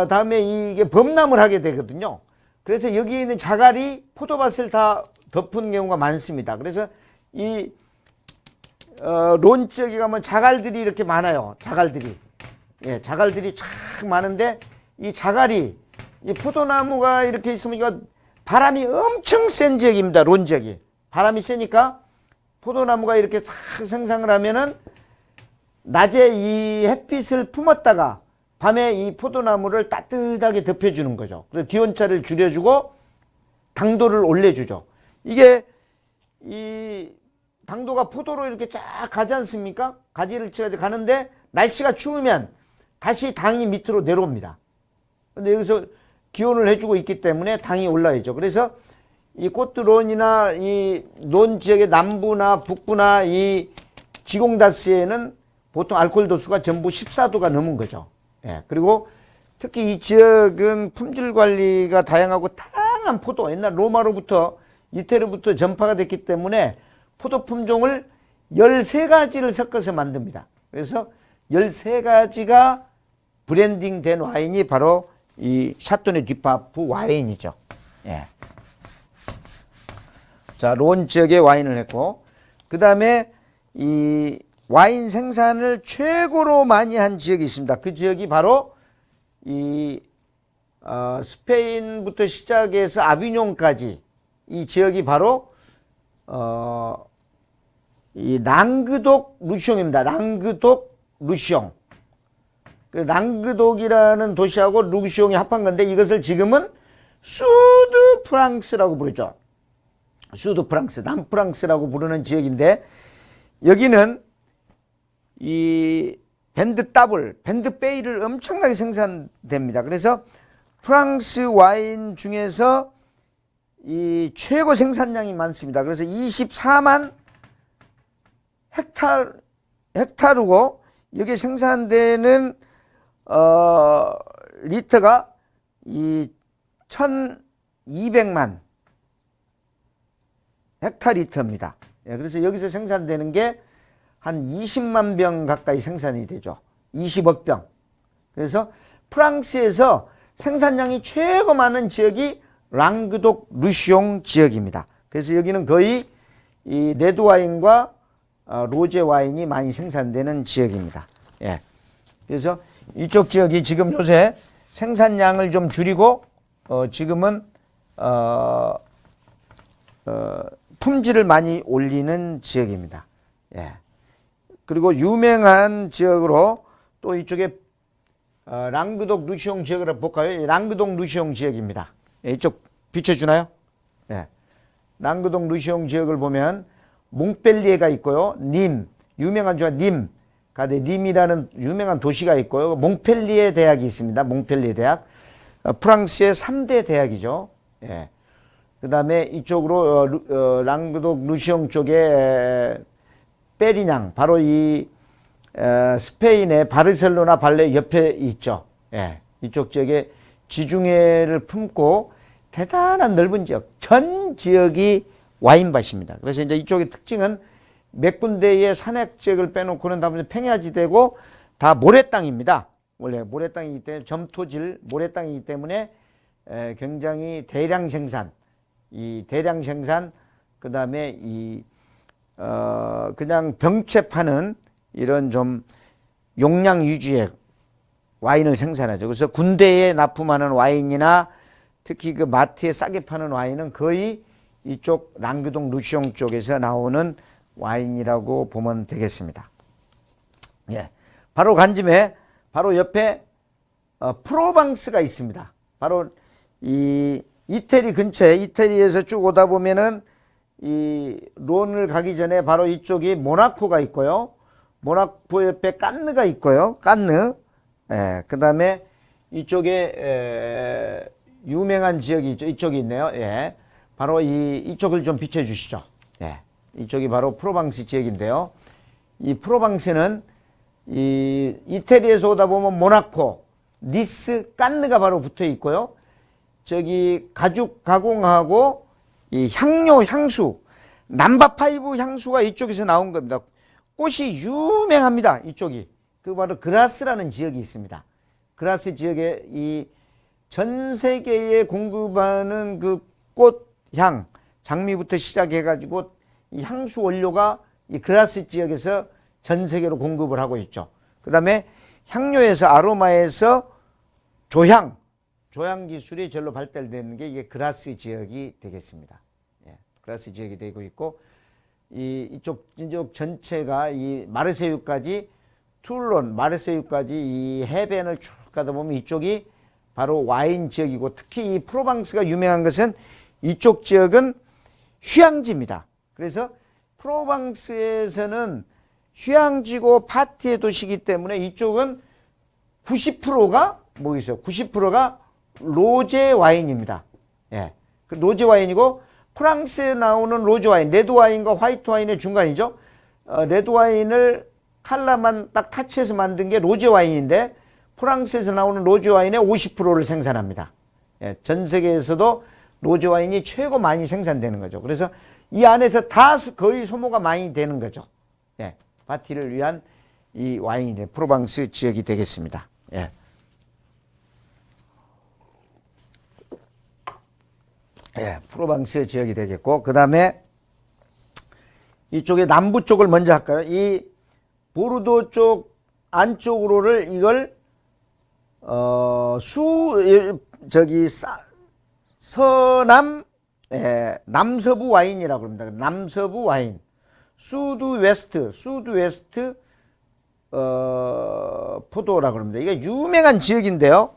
다음에 이게 범람을 하게 되거든요. 그래서 여기 있는 자갈이 포도밭을 다 덮은 경우가 많습니다. 그래서 이 론 지역에 가면 자갈들이 이렇게 많아요. 자갈들이. 예, 자갈들이 쫙 많은데 이 자갈이 이 포도나무가 이렇게 있으면 이거 바람이 엄청 센 지역입니다. 론 지역이. 바람이 세니까 포도나무가 이렇게 싹 생성을 하면은 낮에 이 햇빛을 품었다가 밤에 이 포도나무를 따뜻하게 덮여주는 거죠. 그래서 기온차를 줄여주고 당도를 올려주죠. 이게 이 당도가 포도로 이렇게 쫙 가지 않습니까? 가지를 치가지고 가는데 날씨가 추우면 다시 당이 밑으로 내려옵니다. 근데 여기서 기온을 해주고 있기 때문에 당이 올라야죠. 그래서 이 꼬뚜론이나 이 론 지역의 남부나 북부나 이 지공다스에는 보통 알코올 도수가 전부 14도가 넘은 거죠. 예. 그리고 특히 이 지역은 품질 관리가 다양하고 다양한 포도, 옛날 로마로부터 이태리부터 전파가 됐기 때문에 포도 품종을 13가지를 섞어서 만듭니다. 그래서 13가지가 브랜딩 된 와인이 바로 이 샤또네 듀파프 와인이죠. 예. 자, 론 지역의 와인을 했고, 그 다음에 이 와인 생산을 최고로 많이 한 지역이 있습니다. 그 지역이 바로 이 스페인부터 시작해서 아비뇽까지 이 지역이 바로 이 랑그독 루숑입니다. 랑그독 루숑. 그 랑그독이라는 도시하고 루숑이 합한 건데 이것을 지금은 수드 프랑스라고 부르죠. 수드 프랑스, 남프랑스라고 부르는 지역인데 여기는 이 밴드 더블, 밴드 베이를 엄청나게 생산됩니다. 그래서 프랑스 와인 중에서 이 최고 생산량이 많습니다. 그래서 24만 헥타르고 여기 생산되는 리터가 이 1200만 헥타리터입니다. 예, 그래서 여기서 생산되는 게 한 20만 병 가까이 생산이 되죠. 20억 병. 그래서 프랑스에서 생산량이 최고 많은 지역이 랑그독 루숑 지역입니다. 그래서 여기는 거의 이 레드 와인과 로제 와인이 많이 생산되는 지역입니다. 예. 그래서 이쪽 지역이 지금 요새 생산량을 좀 줄이고 지금은 품질을 많이 올리는 지역입니다. 예. 그리고 유명한 지역으로 또 이쪽에 랑그독 루시옹 지역을 볼까요? 랑그독 루시옹 지역입니다. 이쪽 비춰주나요? 네. 랑그독 루시옹 지역을 보면 몽펠리에가 있고요. 님, 유명한 주가 님, 가데 님이라는 유명한 도시가 있고요. 몽펠리에 대학이 있습니다. 몽펠리에 대학. 프랑스의 3대 대학이죠. 예. 그 다음에 이쪽으로 랑그독 루시옹 쪽에 페리냥, 바로 이 스페인의 바르셀로나 발레 옆에 있죠. 예. 이쪽 지역에 지중해를 품고 대단한 넓은 지역, 전 지역이 와인밭입니다. 그래서 이제 이쪽의 특징은 몇 군데의 산악 지역을 빼놓고는 다 평야지대고 다 모래땅입니다. 원래 모래땅이기 때문에 점토질 모래땅이기 때문에 굉장히 대량 생산, 그 다음에 그냥 병채 파는 이런 좀 용량 위주의 와인을 생산하죠. 그래서 군대에 납품하는 와인이나 특히 그 마트에 싸게 파는 와인은 거의 이쪽 랑그독 루시옹 쪽에서 나오는 와인이라고 보면 되겠습니다. 예. 바로 간짐에 바로 옆에 프로방스가 있습니다. 바로 이 이태리 근처에, 이태리에서 쭉 오다 보면은 이 론을 가기 전에 바로 이쪽이 모나코가 있고요. 모나코 옆에 깐느가 있고요. 깐느. 예. 그 다음에 이쪽에 유명한 지역이 있죠. 이쪽이 있네요. 예. 바로 이쪽을 좀 비춰주시죠. 예. 이쪽이 바로 프로방스 지역인데요. 이 프로방스는 이태리에서 오다 보면 모나코, 니스, 깐느가 바로 붙어 있고요. 저기 가죽 가공하고 이 향수, 남바파이브 향수가 이쪽에서 나온 겁니다. 꽃이 유명합니다. 이쪽이. 그 바로 그라스라는 지역이 있습니다. 그라스 지역에 전 세계에 공급하는 그 꽃향, 장미부터 시작해가지고 이 향수 원료가 이 그라스 지역에서 전 세계로 공급을 하고 있죠. 그 다음에 향료에서 아로마에서 조향 기술이 절로 발달되는 게 이게 그라스 지역이 되겠습니다. 예, 그라스 지역이 되고 있고 이쪽 전체가 이 마르세유까지 툴론, 마르세유까지 이 해변을 쭉 가다 보면 이쪽이 바로 와인 지역이고 특히 이 프로방스가 유명한 것은 이쪽 지역은 휴양지입니다. 그래서 프로방스에서는 휴양지고 파티의 도시이기 때문에 이쪽은 90%가 뭐겠어요? 90%가 로제 와인입니다. 예. 그 로제 와인이고 프랑스에 나오는 로제 와인, 레드 와인과 화이트 와인의 중간이죠. 레드 와인을 칼라만 딱 타치해서 만든 게 로제 와인인데 프랑스에서 나오는 로제 와인의 50%를 생산합니다. 예. 전 세계에서도 로제 와인이 최고 많이 생산되는 거죠. 그래서 이 안에서 다 거의 소모가 많이 되는 거죠. 예. 파티를 위한 이 와인이 프로방스 지역이 되겠습니다. 예. 예, 프로방스 지역이 되겠고, 그 다음에 이쪽에 남부 쪽을 먼저 할까요? 이 보르도 쪽 안쪽으로를 이걸 서남 남서부 와인이라고 합니다. 남서부 와인. 수드 웨스트 포도라고 합니다. 이게 유명한 지역인데요.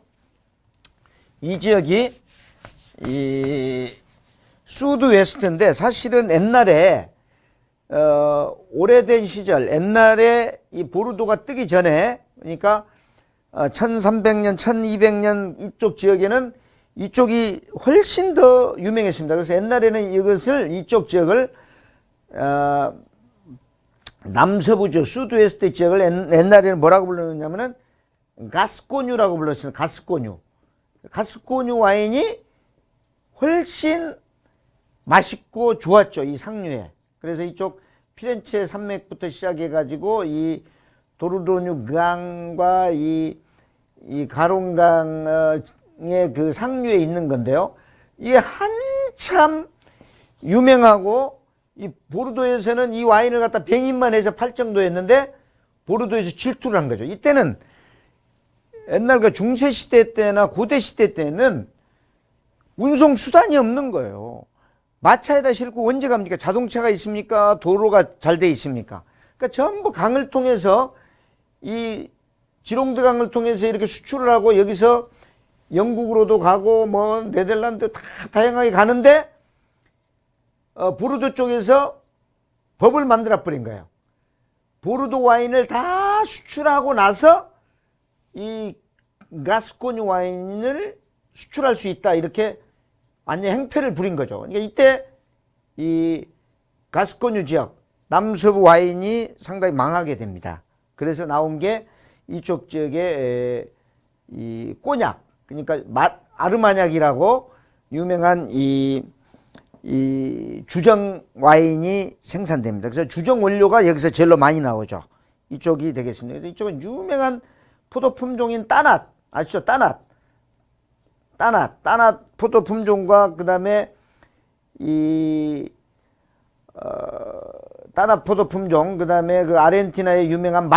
이 지역이 수드 웨스트인데 사실은 옛날에 오래된 시절, 옛날에 이 보르도가 뜨기 전에, 그러니까 1300년, 1200년 이쪽 지역에는 이쪽이 훨씬 더 유명했습니다. 그래서 옛날에는 이쪽 지역을 남서부죠. 수드웨스트 지역을 옛날에는 뭐라고 불렀냐면은 가스코뉴라고 불렀습니다. 가스코뉴 와인이 훨씬 맛있고 좋았죠. 이 상류에. 그래서 이쪽 피렌체 산맥부터 시작해가지고 이 도르도뉴 강과 이 가론강의 그 상류에 있는 건데요. 이게 한참 유명하고 이 보르도에서는 이 와인을 갖다 병인만 해서 팔 정도였는데 보르도에서 질투를 한 거죠. 이때는 옛날 그 중세시대 때나 고대시대 때는 운송 수단이 없는 거예요. 마차에다 싣고 언제 갑니까? 자동차가 있습니까? 도로가 잘 돼 있습니까? 그러니까 전부 강을 통해서 이 지롱드 강을 통해서 이렇게 수출을 하고 여기서 영국으로도 가고 뭐 네덜란드 다 다양하게 가는데 보르도 쪽에서 법을 만들어 버린 거예요. 보르도 와인을 다 수출하고 나서 이 가스코뉴 와인을 수출할 수 있다 이렇게 완전 행패를 부린 거죠. 그러니까 이때 이 가스코뉴 지역 남서부 와인이 상당히 망하게 됩니다. 그래서 나온 게 이쪽 지역의 이 꼬냑, 그러니까 아르마냑이라고 유명한 이 주정 와인이 생산됩니다. 그래서 주정 원료가 여기서 제일로 많이 나오죠. 이쪽이 되겠습니다. 그래서 이쪽은 유명한 포도 품종인 따낫, 아시죠? 따낫 포도 품종과 그 다음에 따낫 포도 품종, 그 다음에 그 아르헨티나의 유명한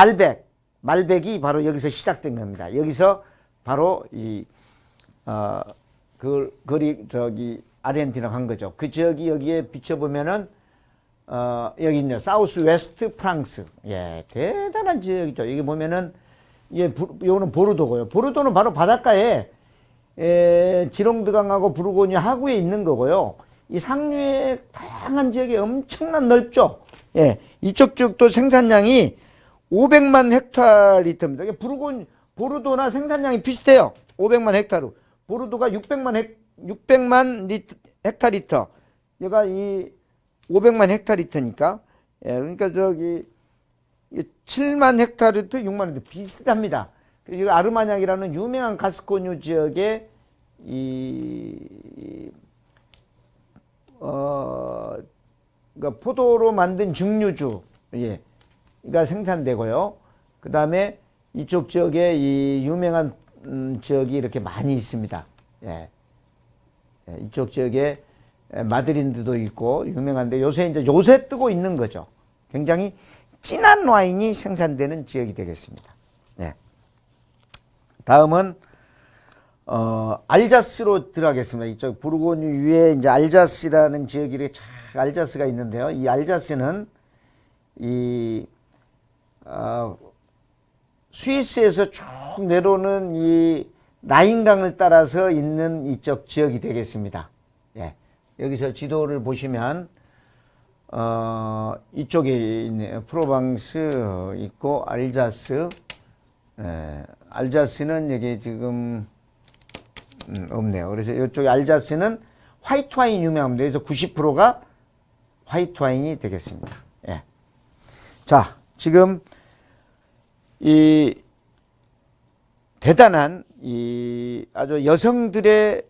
말백이 바로 여기서 시작된 겁니다. 여기서 바로 아르헨티나 간 거죠. 그 지역이 여기에 비춰보면은, 여기 있네요. 사우스 웨스트 프랑스. 예, 대단한 지역이죠. 여기 보면은, 요거는 보르도고요. 보르도는 바로 바닷가에, 지롱드강하고 부르고뉴 하구에 있는 거고요. 이 상류의 다양한 지역이 엄청난 넓죠. 예, 이쪽 지역도 생산량이 500만 헥타리터입니다. 보르도나 생산량이 비슷해요. 500만 헥타르. 보르도가 600만 헥타리터. 얘가 이 500만 헥타리터니까. 예, 그러니까 저기 7만 헥타리터, 6만 헥타리터 비슷합니다. 그리고 아르마냑이라는 유명한 가스코뉴 지역의 그러니까 포도로 만든 증류주, 예, 가 생산되고요. 그 다음에 이쪽 지역에 이 유명한 지역이 이렇게 많이 있습니다. 예. 예, 이쪽 지역에 마드린드도 있고 유명한데 요새 뜨고 있는 거죠. 굉장히 진한 와인이 생산되는 지역이 되겠습니다. 예. 다음은 알자스로 들어가겠습니다. 이쪽 부르고뉴 위에 이제 알자스라는 지역이 이렇게 알자스가 있는데요. 이 알자스는 스위스에서 쭉 내려오는 이 라인강을 따라서 있는 이쪽 지역이 되겠습니다. 예. 여기서 지도를 보시면 이쪽에 있네요. 프로방스 있고 알자스. 예. 알자스는 여기 지금 없네요. 그래서 이쪽 알자스는 화이트 와인 유명합니다. 그래서 90%가 화이트 와인이 되겠습니다. 예. 자, 지금 이 대단한 아주 여성들의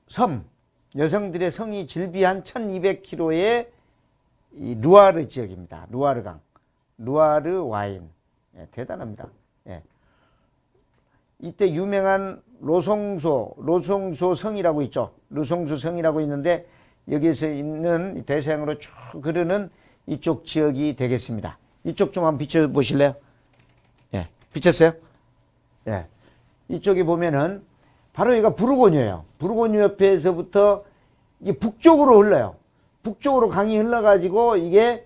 성이 질비한 1200km의 이 루아르 지역입니다. 루아르강, 루아르 와인. 예, 대단합니다. 예. 이때 유명한 로송소 성이라고 있죠. 루송소 성이라고 있는데 여기에서 있는 대서양으로 쭉 흐르는 이쪽 지역이 되겠습니다. 이쪽 좀 한번 비춰 보실래요? 예, 비쳤어요? 예. 이쪽에 보면은 바로 여기가 부르고뉴예요. 부르고뉴 옆에서부터 이게 북쪽으로 흘러요. 북쪽으로 강이 흘러가지고 이게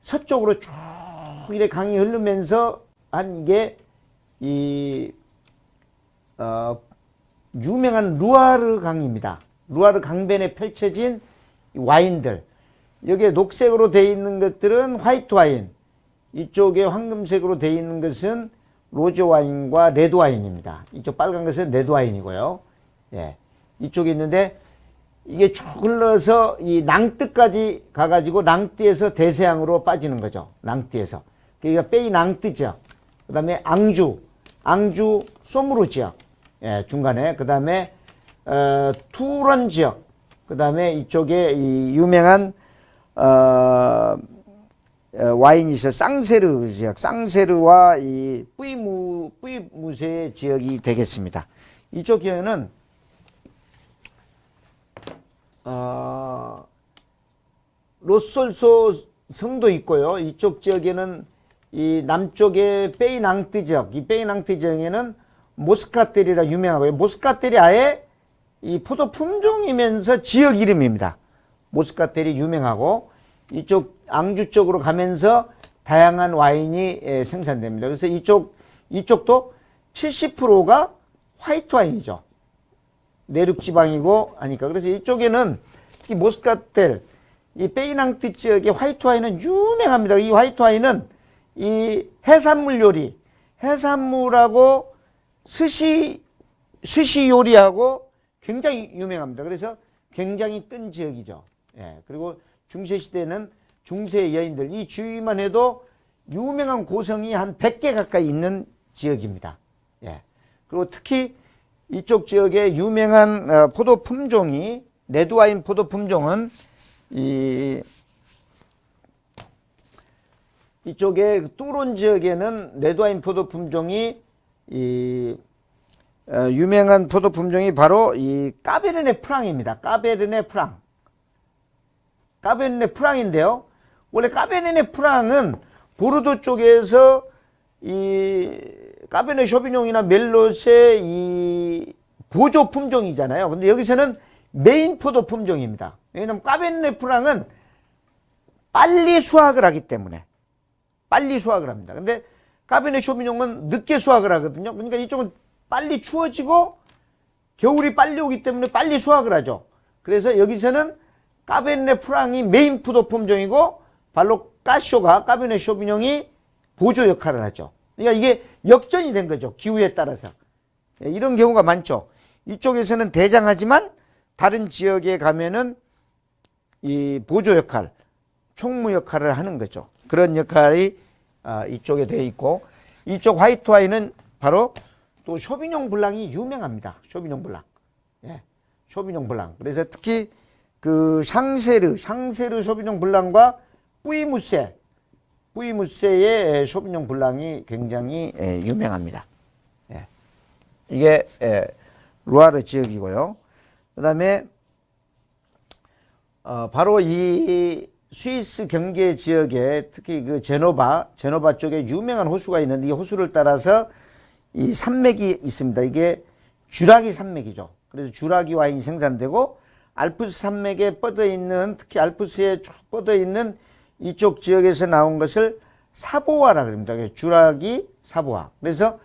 서쪽으로 쭉 이렇게 강이 흐르면서 한 이게 유명한 루아르 강입니다. 루아르 강변에 펼쳐진 와인들. 여기에 녹색으로 되어 있는 것들은 화이트 와인. 이쪽에 황금색으로 되어 있는 것은 로즈 와인과 레드 와인입니다. 이쪽 빨간 것은 레드 와인이고요. 예. 이쪽에 있는데 이게 쭉 흘러서 이 낭뜨까지 가가지고 낭뜨에서 대서양으로 빠지는 거죠. 낭뜨에서. 그러니까 페이 낭뜨 지역. 그 다음에 앙주 소무르 지역. 예, 중간에. 그 다음에, 투런 지역. 그 다음에 이쪽에 이 유명한, 와인이 있어요. 쌍세르 지역. 쌍세르와 이 뿌이무세 지역이 되겠습니다. 이쪽 지역은, 로솔소 성도 있고요. 이쪽 지역에는 이 남쪽에 페이낭트 지역, 이 페이낭트 지역에는 모스카텔이라 유명하고요. 모스카텔이 아예 이 포도 품종이면서 지역 이름입니다. 모스카텔이 유명하고 이쪽 앙주 쪽으로 가면서 다양한 와인이 생산됩니다. 그래서 이쪽도 70%가 화이트 와인이죠. 내륙 지방이고 하니까. 그래서 이쪽에는 특히 모스카텔, 이 페이낭트 지역의 화이트 와인은 유명합니다. 이 화이트 와인은 이 해산물 요리, 해산물하고 스시 요리하고 굉장히 유명합니다. 그래서 굉장히 뜬 지역이죠. 예. 그리고 중세시대는 중세 여인들, 이 주위만 해도 유명한 고성이 한 100개 가까이 있는 지역입니다. 예. 그리고 특히 이쪽 지역의 유명한 포도 품종이, 레드와인 포도 품종은 이쪽에 뚜론 지역에는 레드와인 포도 품종이 유명한 포도 품종이 바로 이 까베르네 프랑입니다. 까베르네 프랑인데요. 원래 까베르네 프랑은 보르도 쪽에서 이 까베르네 쇼비뇽이나 멜롯의 이 보조 품종이잖아요. 근데 여기서는 메인 포도 품종입니다. 왜냐하면 까베르네 프랑은 빨리 수확을 하기 때문에 빨리 수확을 합니다. 근데 까베르네 쇼비뇽은 늦게 수확을 하거든요. 그러니까 이쪽은 빨리 추워지고 겨울이 빨리 오기 때문에 빨리 수확을 하죠. 그래서 여기서는 까베르네 프랑이 메인 포도 품종이고 발로 까쇼가 까베르네 쇼비뇽이 보조 역할을 하죠. 그러니까 이게 역전이 된 거죠. 기후에 따라서. 이런 경우가 많죠. 이쪽에서는 대장하지만 다른 지역에 가면은 이 보조 역할, 총무 역할을 하는 거죠. 그런 역할이 이쪽에 되어 있고, 이쪽 화이트 와인은 바로 또 쇼비뇽 블랑이 유명합니다. 쇼비뇽 블랑. 예. 쇼비뇽 블랑. 그래서 특히 그 샹세르 쇼비뇽 블랑과 뿌이무세의 쇼비뇽 블랑이 굉장히 유명합니다. 예. 이게 루아르 지역이고요. 그다음에 바로 이 스위스 경계 지역에 특히 그 제노바 쪽에 유명한 호수가 있는데, 이 호수를 따라서 이 산맥이 있습니다. 이게 쥬라기 산맥이죠. 그래서 쥬라기 와인이 생산되고, 알프스 산맥에 뻗어 있는, 특히 알프스에 쭉 뻗어 있는 이쪽 지역에서 나온 것을 사보아라 그럽니다. 쥬라기 사보아. 그래서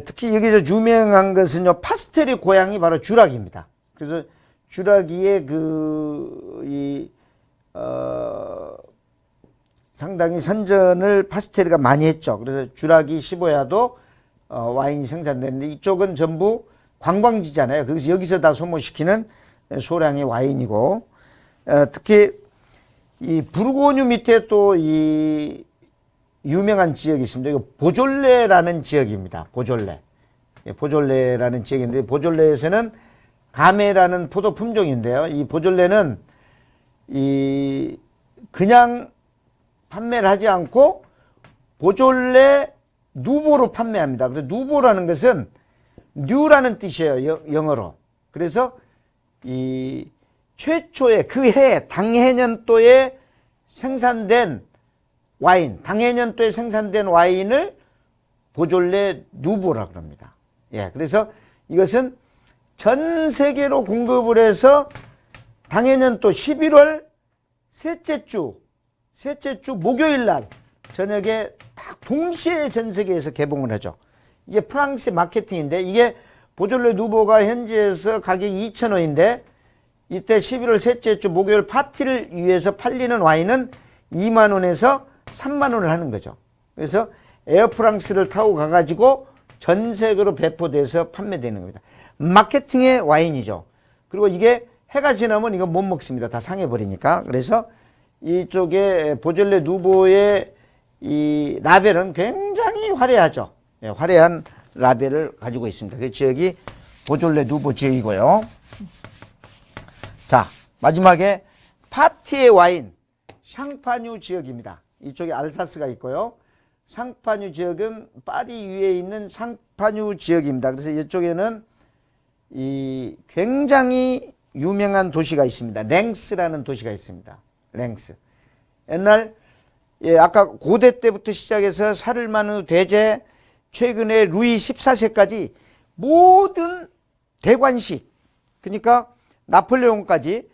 특히 여기서 유명한 것은요, 파스텔의 고향이 바로 쥬라기입니다. 그래서 쥬라기의 상당히 선전을 파스텔이가 많이 했죠. 그래서 쥬라기 시보야도 와인이 생산되는데, 이쪽은 전부 관광지잖아요. 그래서 여기서 다 소모시키는 소량의 와인이고, 특히 이 부르고뉴 밑에 또 이 유명한 지역이 있습니다. 이거 보졸레라는 지역입니다. 보졸레라는 지역인데, 보졸레에서는 가메라는 포도 품종인데요. 이 보졸레는 그냥 판매를 하지 않고 보졸레 누보로 판매합니다. 그래서 누보라는 것은 뉴라는 뜻이에요. 영어로. 그래서 이 최초의 그 해 당해년도에 생산된 와인, 당해년도에 생산된 와인을 보졸레 누보라고 합니다. 예, 그래서 이것은 전 세계로 공급을 해서 당해년도 11월 셋째 주 목요일 날 저녁에 딱 동시에 전 세계에서 개봉을 하죠. 이게 프랑스 마케팅인데, 이게 보졸레 누보가 현지에서 가격이 2,000원인데, 이때 11월 셋째 주 목요일 파티를 위해서 팔리는 와인은 2만 원에서 3만 원을 하는 거죠. 그래서 에어프랑스를 타고 가가지고 전 세계로 배포돼서 판매되는 겁니다. 마케팅의 와인이죠. 그리고 이게 해가 지나면 이거 못 먹습니다. 다 상해버리니까. 그래서 이쪽에 보졸레 누보의 이 라벨은 굉장히 화려하죠. 예, 화려한 라벨을 가지고 있습니다. 그 지역이 보졸레 누보 지역이고요. 자, 마지막에 파티의 와인, 샹파뉴 지역입니다. 이쪽에 알사스가 있고요. 샹파뉴 지역은 파리 위에 있는 샹파뉴 지역입니다. 그래서 이쪽에는 이 굉장히 유명한 도시가 있습니다. 랭스라는 도시가 있습니다. 랭스. 옛날 아까 고대 때부터 시작해서 사르마누 대제, 최근에 루이 14세까지 모든 대관식, 그러니까 나폴레옹까지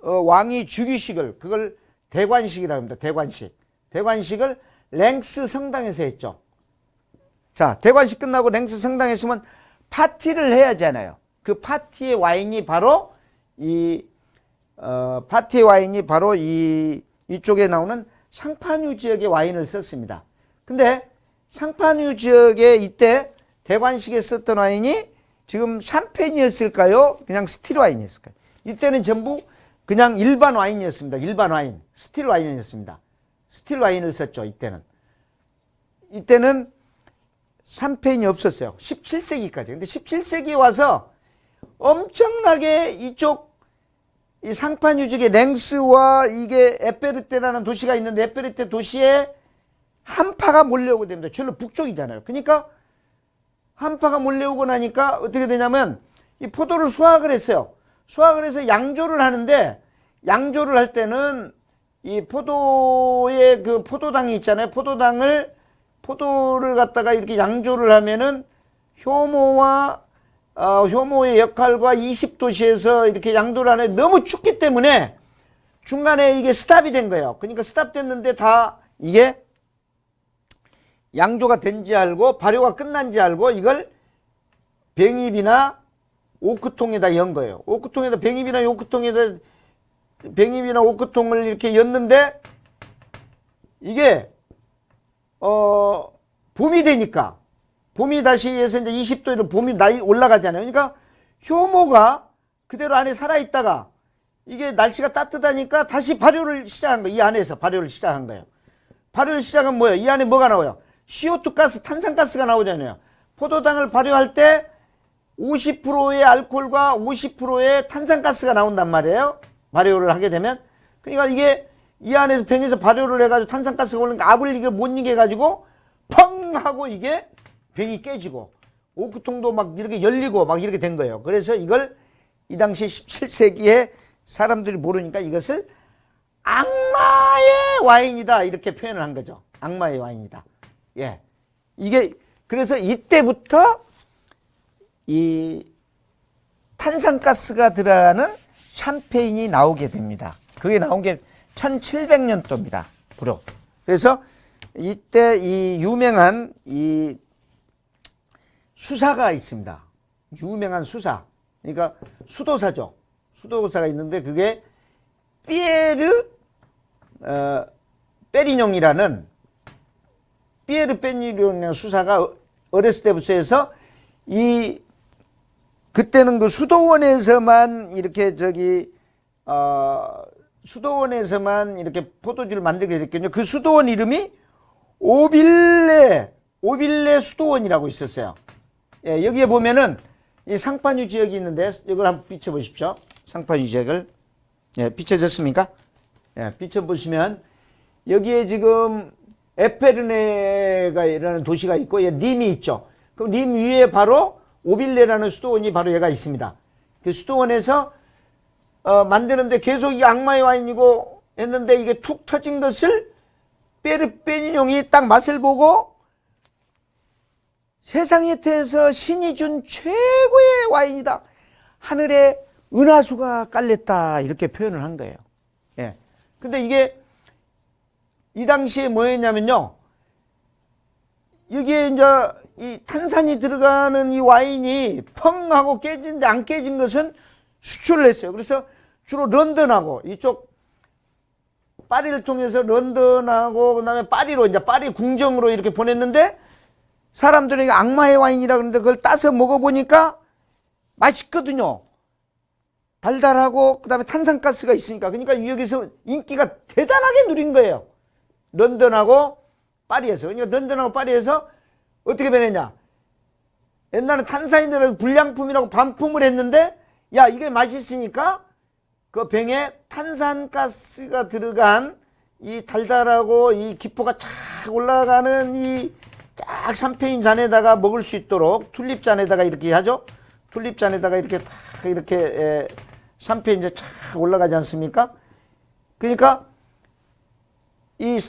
왕이 즉위식을 그걸 대관식이라고 합니다. 대관식. 대관식을 랭스 성당에서 했죠. 자, 대관식 끝나고 랭스 성당에 있으면 파티를 해야 하잖아요. 그 파티의 와인이 바로 파티의 와인이 바로 이쪽에 나오는 샹파뉴 지역의 와인을 썼습니다. 근데 샹파뉴 지역에 이때 대관식에 썼던 와인이 지금 샴페인이었을까요? 그냥 스틸 와인이었을까요? 이때는 전부 그냥 일반 와인이었습니다. 일반 와인, 스틸 와인이었습니다. 스틸 와인을 썼죠. 이때는 샴페인이 없었어요. 17세기까지. 근데 17세기에 와서 엄청나게 이쪽 이 샹파뉴 지역의 랭스와 이게 에페르테라는 도시가 있는데 에페르테 도시에 한파가 몰려오게 됩니다. 절로 북쪽이잖아요. 그러니까 한파가 몰려오고 나니까 어떻게 되냐면 이 포도를 수확을 했어요. 수확을 해서 양조를 하는데 양조를 할 때는 이 포도의 그 포도당이 있잖아요. 포도를 갖다가 이렇게 양조를 하면은 효모의 역할과 20도시에서 이렇게 양조를 하는데 너무 춥기 때문에 중간에 이게 스탑이 된 거예요. 그러니까 스탑됐는데 다 이게 양조가 된지 알고 발효가 끝난지 알고 이걸 병입이나 오크통에다 연 거예요. 오크통에다 병입이나 오크통을 이렇게 였는데 이게 봄이 되니까 봄이 다시 해서 이제 20도로 봄이 올라가잖아요. 그러니까 효모가 그대로 안에 살아있다가 이게 날씨가 따뜻하니까 다시 발효를 시작한 거예요. 이 안에서 발효를 시작한 거예요. 발효를 시작하면 뭐예요? 이 안에 뭐가 나와요? CO2 가스, 탄산가스가 나오잖아요. 포도당을 발효할 때 50%의 알코올과 50%의 탄산가스가 나온단 말이에요. 발효를 하게 되면. 그러니까 이게 이 안에서 병에서 발효를 해가지고 탄산가스가 올라오니까 압을 이게 못 이겨가지고 펑 하고 이게 병이 깨지고 오크통도 막 이렇게 열리고 막 이렇게 된 거예요. 그래서 이걸 이 당시 17세기에 사람들이 모르니까 이것을 악마의 와인이다 이렇게 표현을 한 거죠. 악마의 와인이다. 예. 이게 그래서 이때부터 이 탄산가스가 들어가는 샴페인이 나오게 됩니다. 그게 나온 게 1700년도입니다. 불어. 그래서 이때 이 유명한 이 수사가 있습니다. 유명한 수사. 그러니까 수도사죠. 수도사가 있는데 그게 피에르 페리뇽이라는 수사가 어렸을 때부터 해서 그때는 그 수도원에서만 이렇게 수도원에서만 이렇게 포도주를 만들게 됐거든요. 그 수도원 이름이 오빌레 수도원이라고 있었어요. 예, 여기에 보면은 이 샹파뉴 지역이 있는데 이걸 한번 비춰보십시오. 샹파뉴 지역을. 예, 비춰졌습니까? 예, 비춰보시면 여기에 지금 에페르네가라는 도시가 있고 예, 님이 있죠. 그럼 님 위에 바로 오빌레라는 수도원이 바로 얘가 있습니다. 그 수도원에서 만드는데 계속 이 악마의 와인이고 했는데 이게 툭 터진 것을 페르페니뇽이 딱 맛을 보고 세상에 태에서 신이 준 최고의 와인이다. 하늘에 은하수가 깔렸다. 이렇게 표현을 한 거예요. 예. 근데 이게 이 당시에 뭐였냐면요. 여기에 이제 이 탄산이 들어가는 이 와인이 펑 하고 깨지는데 안 깨진 것은 수출을 했어요. 그래서 주로 런던하고 이쪽 파리를 통해서 런던하고 그다음에 파리로 이제 파리 궁정으로 이렇게 보냈는데 사람들은 악마의 와인이라 그러는데 그걸 따서 먹어보니까 맛있거든요. 달달하고 그다음에 탄산가스가 있으니까. 그러니까 여기서 인기가 대단하게 누린 거예요. 런던하고 파리에서. 그러니까 런던하고 파리에서 어떻게 변했냐. 옛날에 탄산이라고 불량품이라고 반품을 했는데 야 이게 맛있으니까 그 병에 탄산가스가 들어간 이 달달하고 이 기포가 쫙 올라가는 이 쫙 샴페인 잔에다가 먹을 수 있도록 튤립 잔에다가 이렇게 하죠. 튤립 잔에다가 이렇게 탁 이렇게 샴페인 이제 쫙 올라가지 않습니까? 그러니까 이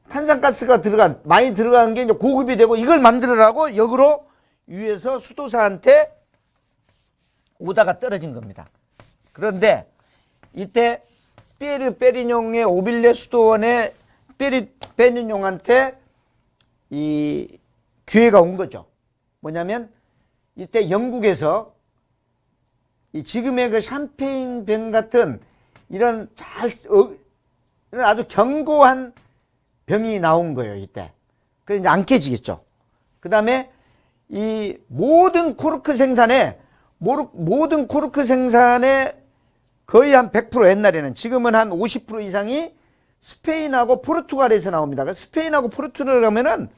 탄산가스가 많이 들어가는 게 이제 고급이 되고 이걸 만들으라고 역으로 위에서 수도사한테 오다가 떨어진 겁니다. 그런데 이때 피에르 베리뇽의 오빌레 수도원의 피에르 베리뇽한테 이 기회가 온 거죠. 뭐냐면 이때 영국에서 이 지금의 그 샴페인 병 같은 이런 이런 아주 견고한 병이 나온 거예요, 이때. 그래서 이제 안 깨지겠죠. 그 다음에 이 모든 코르크 생산에 거의 한 100% 옛날에는, 지금은 한 50% 이상이 스페인하고 포르투갈에서 나옵니다. 그러니까 스페인하고 포르투갈 가면은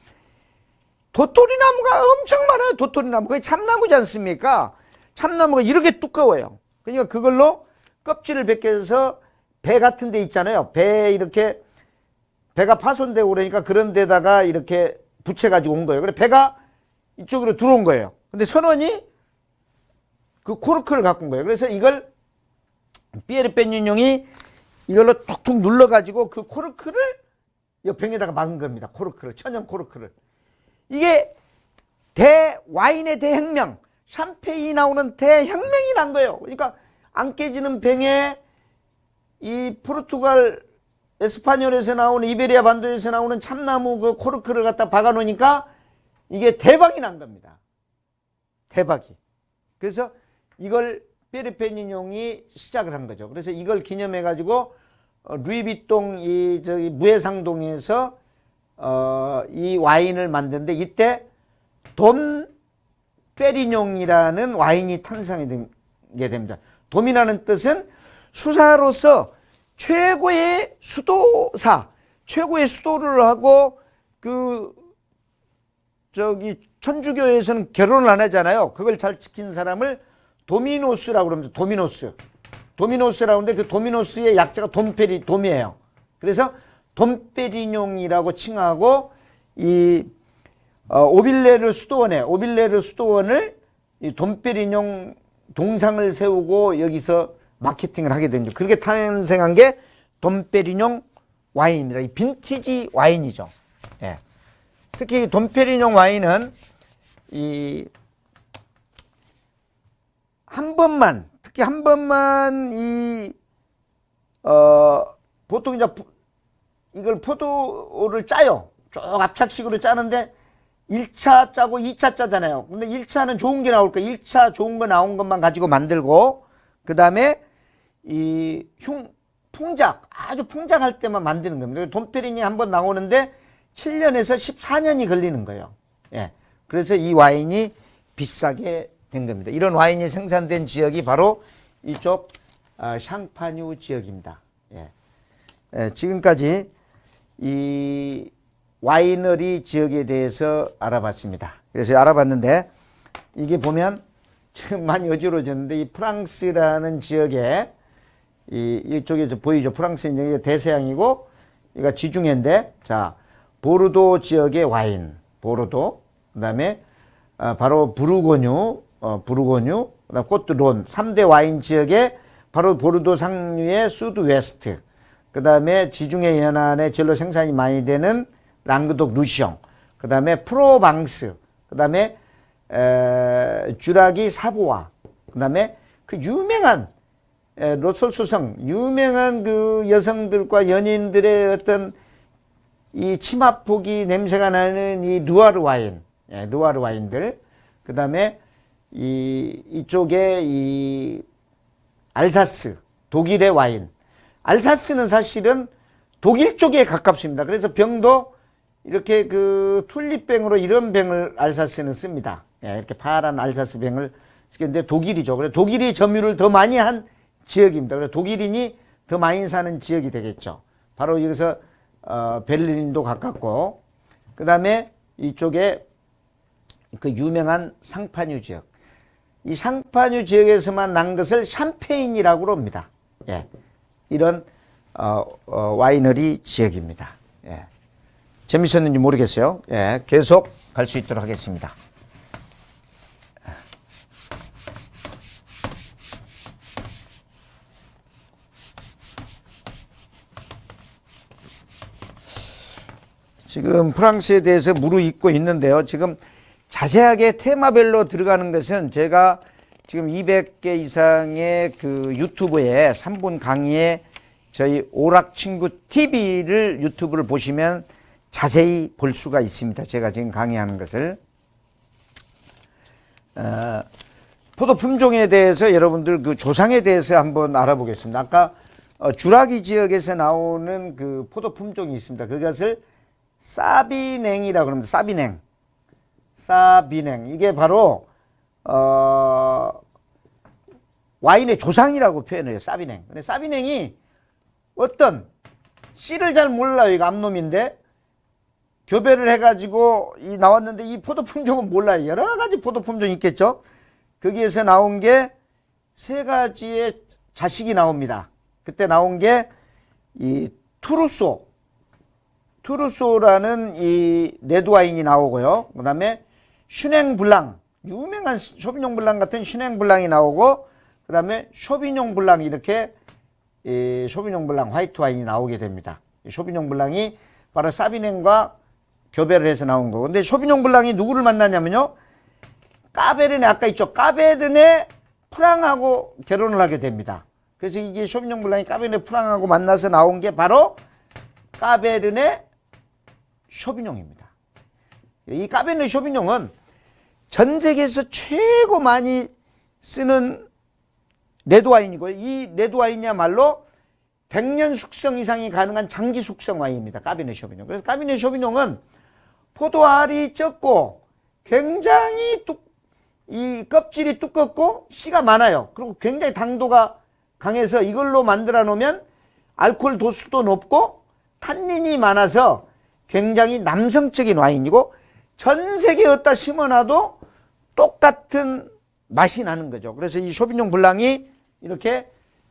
도토리 나무가 엄청 많아요. 도토리 나무. 그게 참나무지 않습니까? 참나무가 이렇게 두꺼워요. 그러니까 그걸로 껍질을 벗겨서 배 같은 데 있잖아요. 배에 이렇게 배가 파손되고 그러니까 그런 데다가 이렇게 붙여가지고 온 거예요. 그래 배가 이쪽으로 들어온 거예요. 근데 선원이 그 코르크를 갖고 온 거예요. 그래서 이걸 피에르 베리뇽이 이걸로 툭툭 눌러가지고 그 코르크를 이 병에다가 막은 겁니다. 코르크를, 천연 코르크를. 이게 와인의 대혁명, 샴페인이 나오는 대혁명이 난 거예요. 그러니까 안 깨지는 병에 이 포르투갈 에스파뇰에서 나오는, 이베리아 반도에서 나오는 참나무 그 코르크를 갖다 박아 놓으니까 이게 대박이 난 겁니다. 대박이. 그래서 이걸 피에르 베리뇽이 시작을 한 거죠. 그래서 이걸 기념해 가지고 루이비통 저기 무해상동에서 이 와인을 만드는데, 이때 돔 페리뇽이라는 와인이 탄생하게 됩니다. 돔이라는 뜻은 수사로서 최고의 수도사, 최고의 수도를 하고 천주교에서는 결혼을 안 하잖아요. 그걸 잘 지킨 사람을 도미노스라고 그럽니다. 도미노스라고 하는데 그 도미노스의 약자가 돔이에요. 그래서 돔페리뇽이라고 칭하고 이 오빌레르 수도원을 이 돔페리뇽 동상을 세우고 여기서 마케팅을 하게 된 거죠. 그렇게 탄생한 게 돔페리뇽 와인입니다. 이 빈티지 와인이죠. 예. 특히 돔페리뇽 와인은 특히 한 번만 보통 이제 이걸 포도를 짜요. 쭉 압착식으로 짜는데 1차 짜고 2차 짜잖아요. 근데 1차는 좋은 게 나올 거예요. 1차 좋은 거 나온 것만 가지고 만들고, 그 다음에 아주 풍작할 때만 만드는 겁니다. 돔페리뇽이 한 번 나오는데 7년에서 14년이 걸리는 거예요. 예. 그래서 이 와인이 비싸게 된 겁니다. 이런 와인이 생산된 지역이 바로 이쪽 샹파뉴 지역입니다. 예. 예, 지금까지 이 와이너리 지역에 대해서 알아봤습니다. 그래서 알아봤는데, 이게 보면 지금 많이 어지러워졌는데, 이 프랑스라는 지역에 이쪽에 보이죠? 프랑스는 대서양이고 이가 지중해인데, 자, 보르도 지역의 와인, 보르도, 그다음에 바로 부르고뉴, 그다음 꼬트론 3대 와인 지역에 바로 보르도 상류의 수드웨스트, 그다음에 지중해 연안에 절로 생산이 많이 되는 랑그독 루시옹, 그다음에 프로방스, 그다음에 쥬라기 사보아, 그다음에 그 유명한 로솔수성, 유명한 그 여성들과 연인들의 어떤 이 치마폭이 냄새가 나는 이 루아르 와인, 루아르 와인들, 그 다음에 이쪽에 이 알사스, 독일의 와인. 알사스는 사실은 독일 쪽에 가깝습니다. 그래서 병도 이렇게 그 튤립병으로 이런 병을 알사스는 씁니다. 이렇게 파란 알사스 병을 쓰는데 독일이죠. 그래서 독일이 점유를 더 많이 한 지역입니다. 그래서 독일인이 더 많이 사는 지역이 되겠죠. 바로 여기서 베를린도 가깝고, 그 다음에 이쪽에 그 유명한 상파뉴 지역. 이 상파뉴 지역에서만 난 것을 샴페인이라고 합니다. 예. 이런 와이너리 지역입니다. 예. 재밌었는지 모르겠어요. 예. 계속 갈 수 있도록 하겠습니다. 지금 프랑스에 대해서 무르익고 있는데요. 지금 자세하게 테마별로 들어가는 것은 제가 지금 200개 이상의 그 유튜브에 3분 강의에 저희 오락친구 TV를 유튜브를 보시면 자세히 볼 수가 있습니다. 제가 지금 강의하는 것을. 포도 품종에 대해서 여러분들 그 조상에 대해서 한번 알아보겠습니다. 아까 주라기 지역에서 나오는 그 포도 품종이 있습니다. 그것을 사비냉이라고 합니다. 사비냉. 이게 바로 와인의 조상이라고 표현해요. 사비냉. 근데 사비냉이 어떤 씨를 잘 몰라요. 이거 암놈인데 교배를 해가지고 나왔는데 이 포도 품종은 몰라요. 여러 가지 포도 품종이 있겠죠. 거기에서 나온 게 3가지의 자식이 나옵니다. 그때 나온 게 이 투르소라는 이 레드와인이 나오고요. 그 다음에 슈냉블랑, 유명한 쇼비뇽 블랑 같은 슈냉블랑이 나오고, 그 다음에 쇼비뇽 블랑, 이렇게 쇼비뇽 블랑 화이트 와인이 나오게 됩니다. 쇼비뇽 블랑이 바로 사비냉과 교배를 해서 나온 거고. 근데 쇼비뇽 블랑이 누구를 만나냐면요, 까베르네, 아까 있죠. 까베르네 프랑하고 결혼을 하게 됩니다. 그래서 이게 쇼비뇽 블랑이 까베르네 프랑하고 만나서 나온 게 바로 까베르네 쇼비뇽입니다. 이 까베르네 쇼비뇽은 전 세계에서 최고 많이 쓰는 레드와인이고요. 이 레드와인이야말로 100년 숙성 이상이 가능한 장기 숙성 와인입니다. 까베르네 쇼비뇽. 그래서 까베르네 쇼비뇽은 포도알이 적고 굉장히 이 껍질이 두껍고 씨가 많아요. 그리고 굉장히 당도가 강해서 이걸로 만들어 놓으면 알코올 도수도 높고 탄닌이 많아서 굉장히 남성적인 와인이고 전 세계에 어디다 심어놔도 똑같은 맛이 나는 거죠. 그래서 이 쇼비뇽 블랑이 이렇게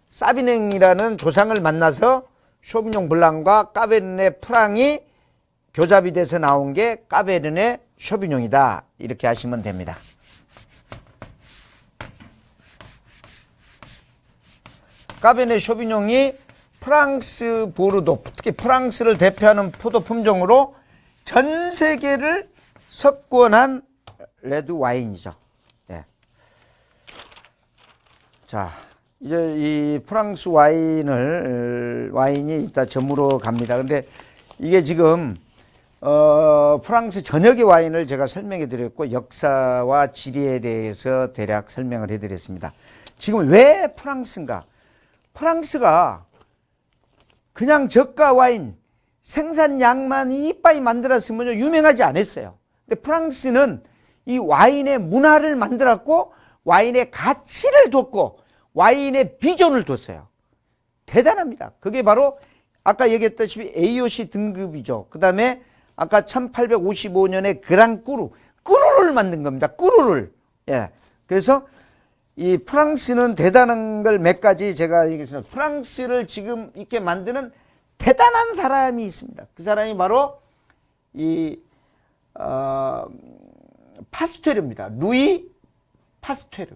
사비냉이라는 조상을 만나서 쇼비뇽 블랑과 까베르네 프랑이 교잡이 돼서 나온 게 까베르네 쇼비뇽이다. 이렇게 하시면 됩니다. 까베르네 쇼비뇽이 프랑스 보르도, 특히 프랑스를 대표하는 포도 품종으로 전 세계를 석권한 레드 와인이죠. 예. 자, 이제 이 프랑스 와인이 이따 점으로 갑니다. 근데 이게 지금 프랑스 전역의 와인을 제가 설명해 드렸고 역사와 지리에 대해서 대략 설명을 해 드렸습니다. 지금 왜 프랑스인가? 프랑스가 그냥 저가 와인 생산량만 이빠이 만들었으면 유명하지 않았어요. 근데 프랑스는 이 와인의 문화를 만들었고 와인의 가치를 뒀고 와인의 비전을 뒀어요. 대단합니다. 그게 바로 아까 얘기했다시피 AOC 등급이죠. 그 다음에 아까 1855년에 꾸루를 만든 겁니다. 꾸루를. 예. 그래서 이 프랑스는 대단한 걸 몇 가지 제가 얘기했습니다. 프랑스를 지금 이렇게 만드는 대단한 사람이 있습니다. 그 사람이 바로 파스테르입니다. 루이 파스테르.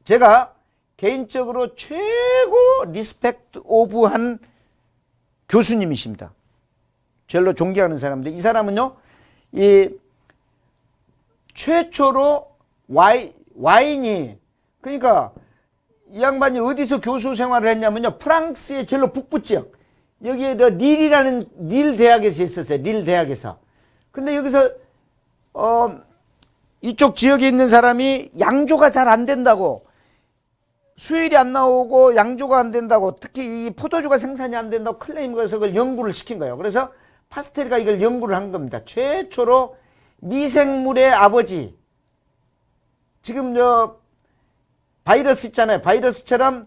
제가 개인적으로 최고 리스펙트 오브한 교수님이십니다. 제일로 존경하는 사람인데 이 사람은요, 이 최초로 와인이, 그러니까 이 양반이 어디서 교수 생활을 했냐면요, 프랑스의 제일로 북부 지역, 여기에 닐 대학에서 있었어요. 닐 대학에서. 근데 여기서 이쪽 지역에 있는 사람이 양조가 잘 안 된다고, 수율이 안 나오고 양조가 안 된다고, 특히 이 포도주가 생산이 안 된다고 클레임을 해서 그걸 연구를 시킨 거예요. 그래서 파스테르가 이걸 연구를 한 겁니다. 최초로 미생물의 아버지, 지금 바이러스 있잖아요. 바이러스처럼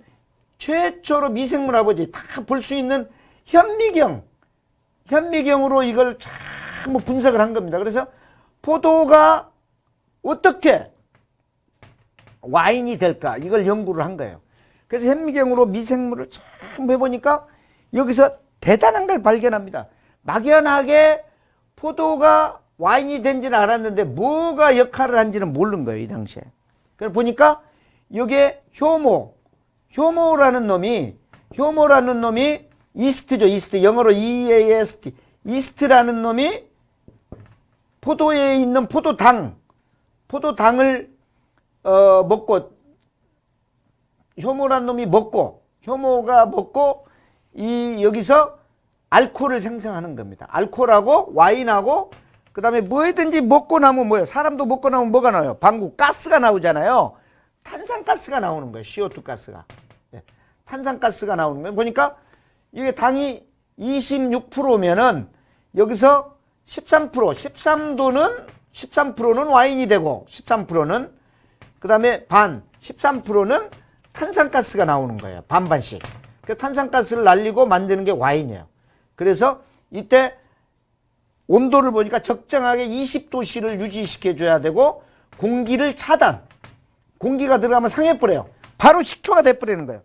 최초로 미생물 아버지 다 볼 수 있는 현미경으로 이걸 참 분석을 한 겁니다. 그래서 포도가 어떻게 와인이 될까, 이걸 연구를 한 거예요. 그래서 현미경으로 미생물을 참 해보니까 여기서 대단한 걸 발견합니다. 막연하게 포도가 와인이 된지는 알았는데 뭐가 역할을 한지는 모르는 거예요, 이 당시에. 그래서 보니까 여기에 효모라는 놈이 이스트죠. 이스트, 영어로 EAST. 이스트라는 놈이 포도에 있는 포도당을 먹고 효모란 놈이 먹고 효모가 먹고 이 여기서 알코올을 생성하는 겁니다. 알코올하고 와인하고 그다음에 뭐든지 먹고 나면 뭐예요? 사람도 먹고 나면 뭐가 나와요? 방구 가스가 나오잖아요. 탄산가스가 나오는 거예요. CO2 가스가. 네. 탄산가스가 나오는 거예요. 보니까 이게 당이 26%면은 여기서 13%, 13%는 와인이 되고 13%는 그다음에 13%는 탄산가스가 나오는 거예요. 반반씩. 그 탄산가스를 날리고 만드는 게 와인이에요. 그래서 이때 온도를 보니까 적정하게 20도씨를 유지시켜 줘야 되고 공기를 차단. 공기가 들어가면 상해버려요. 바로 식초가 돼버리는 거예요.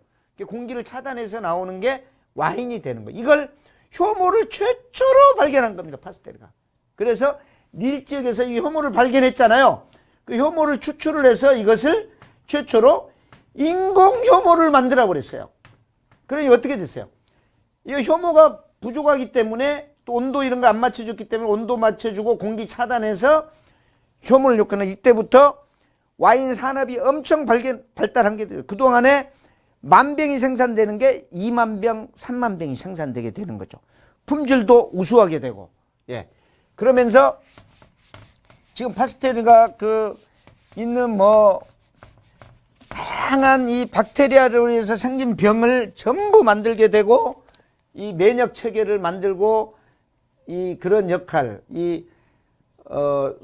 공기를 차단해서 나오는 게 와인이 되는 거예요. 이걸 효모를 최초로 발견한 겁니다. 파스테르가. 그래서 닐 지역에서 이 효모를 발견했잖아요. 그 효모를 추출을 해서 이것을 최초로 인공 효모를 만들어 버렸어요. 그러니 어떻게 됐어요? 이 효모가 부족하기 때문에 또 온도 이런 거 안 맞춰줬기 때문에 온도 맞춰주고 공기 차단해서 효모를 줬거나 이때부터 와인 산업이 엄청 발달한 게 돼요. 그동안에 10,000병이 생산되는 게 20,000병, 30,000병이 생산되게 되는 거죠. 품질도 우수하게 되고, 예. 그러면서 지금 파스테르가 있는 다양한 이 박테리아로 해서 생긴 병을 전부 만들게 되고, 이 면역 체계를 만들고, 이 그런 역할,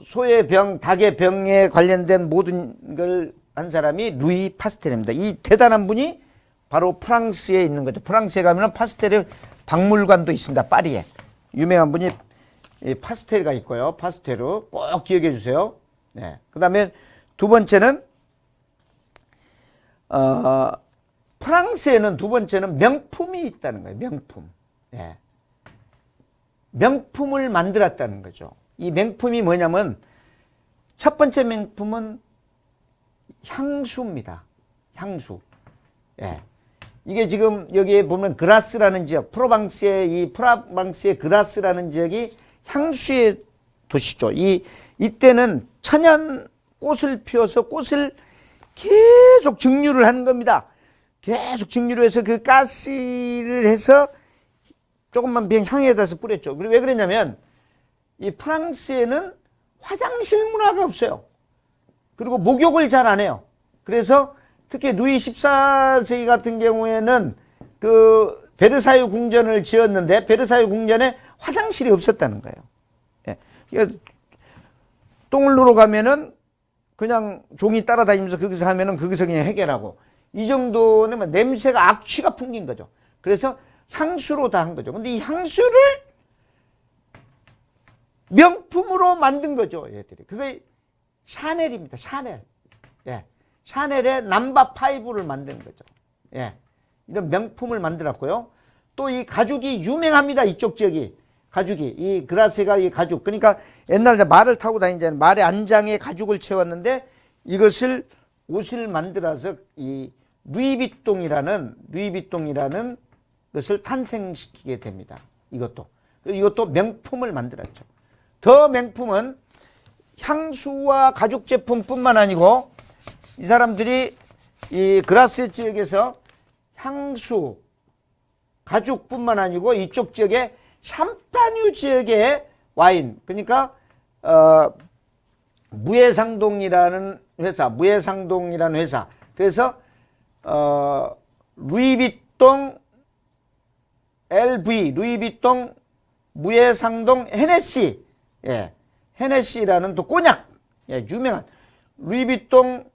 소의 병, 닭의 병에 관련된 모든 걸 한 사람이 루이 파스테르입니다. 이 대단한 분이 바로 프랑스에 있는 거죠. 프랑스에 가면 파스테르 박물관도 있습니다. 파리에. 유명한 분이 파스테르가 있고요. 파스테르 꼭 기억해 주세요. 네. 그 다음에 두 번째는, 프랑스에는 두 번째는 명품이 있다는 거예요. 명품. 네. 명품을 만들었다는 거죠. 이 명품이 뭐냐면 첫 번째 명품은 향수입니다. 향수. 예. 이게 지금 여기에 보면 그라스라는 지역, 프로방스의 그라스라는 지역이 향수의 도시죠. 이때는 천연 꽃을 피워서 꽃을 계속 증류를 하는 겁니다. 계속 증류를 해서 그 가스를 해서 조금만 향에다 서 뿌렸죠. 그리고 왜 그러냐면 이 프랑스에는 화장실 문화가 없어요. 그리고 목욕을 잘 안 해요. 그래서 특히 루이 14세기 같은 경우에는 그 베르사유 궁전을 지었는데 베르사유 궁전에 화장실이 없었다는 거예요. 예. 똥을 누러 가면은 그냥 종이 따라다니면서 거기서 하면은 거기서 그냥 해결하고 이 정도는 냄새가 악취가 풍긴 거죠. 그래서 향수로 다 한 거죠. 근데 이 향수를 명품으로 만든 거죠. 얘들이. 그게 샤넬입니다. 샤넬. 예. 샤넬의 넘버 5를 만든 거죠. 예. 이런 명품을 만들었고요. 또 이 가죽이 유명합니다. 이쪽 지역이. 가죽이. 이 그라스가 이 가죽. 그러니까 옛날에 말을 타고 다니잖아요. 말의 안장에 가죽을 채웠는데 이것을 옷을 만들어서 이 루이비통이라는 것을 탄생시키게 됩니다. 이것도 명품을 만들었죠. 더 명품은 향수와 가죽 제품뿐만 아니고 이 사람들이 이 그라스 지역에서 향수, 가죽뿐만 아니고 이쪽 지역에 샴파뉴 지역의 와인, 그러니까 무해상동이라는 회사, 그래서 루이비통 LV, 루이비통 무해상동 헤네시, 예, 헤네시라는 또 꼬냑, 예, 유명한 루이비통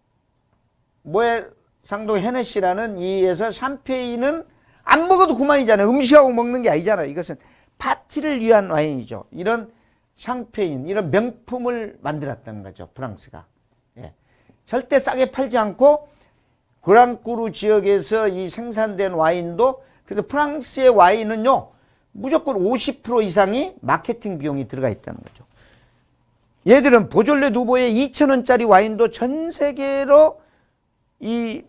무해상동 헤네시라는 이에서 샴페인은 안 먹어도 그만이잖아요. 음식하고 먹는 게 아니잖아요. 이것은 파티를 위한 와인이죠. 이런 샴페인, 이런 명품을 만들었다는 거죠. 프랑스가. 예. 절대 싸게 팔지 않고 그랑꾸르 지역에서 이 생산된 와인도, 그래서 프랑스의 와인은요 무조건 50% 이상이 마케팅 비용이 들어가 있다는 거죠. 얘들은 보졸레 누보의 2,000원짜리 와인도 전 세계로 이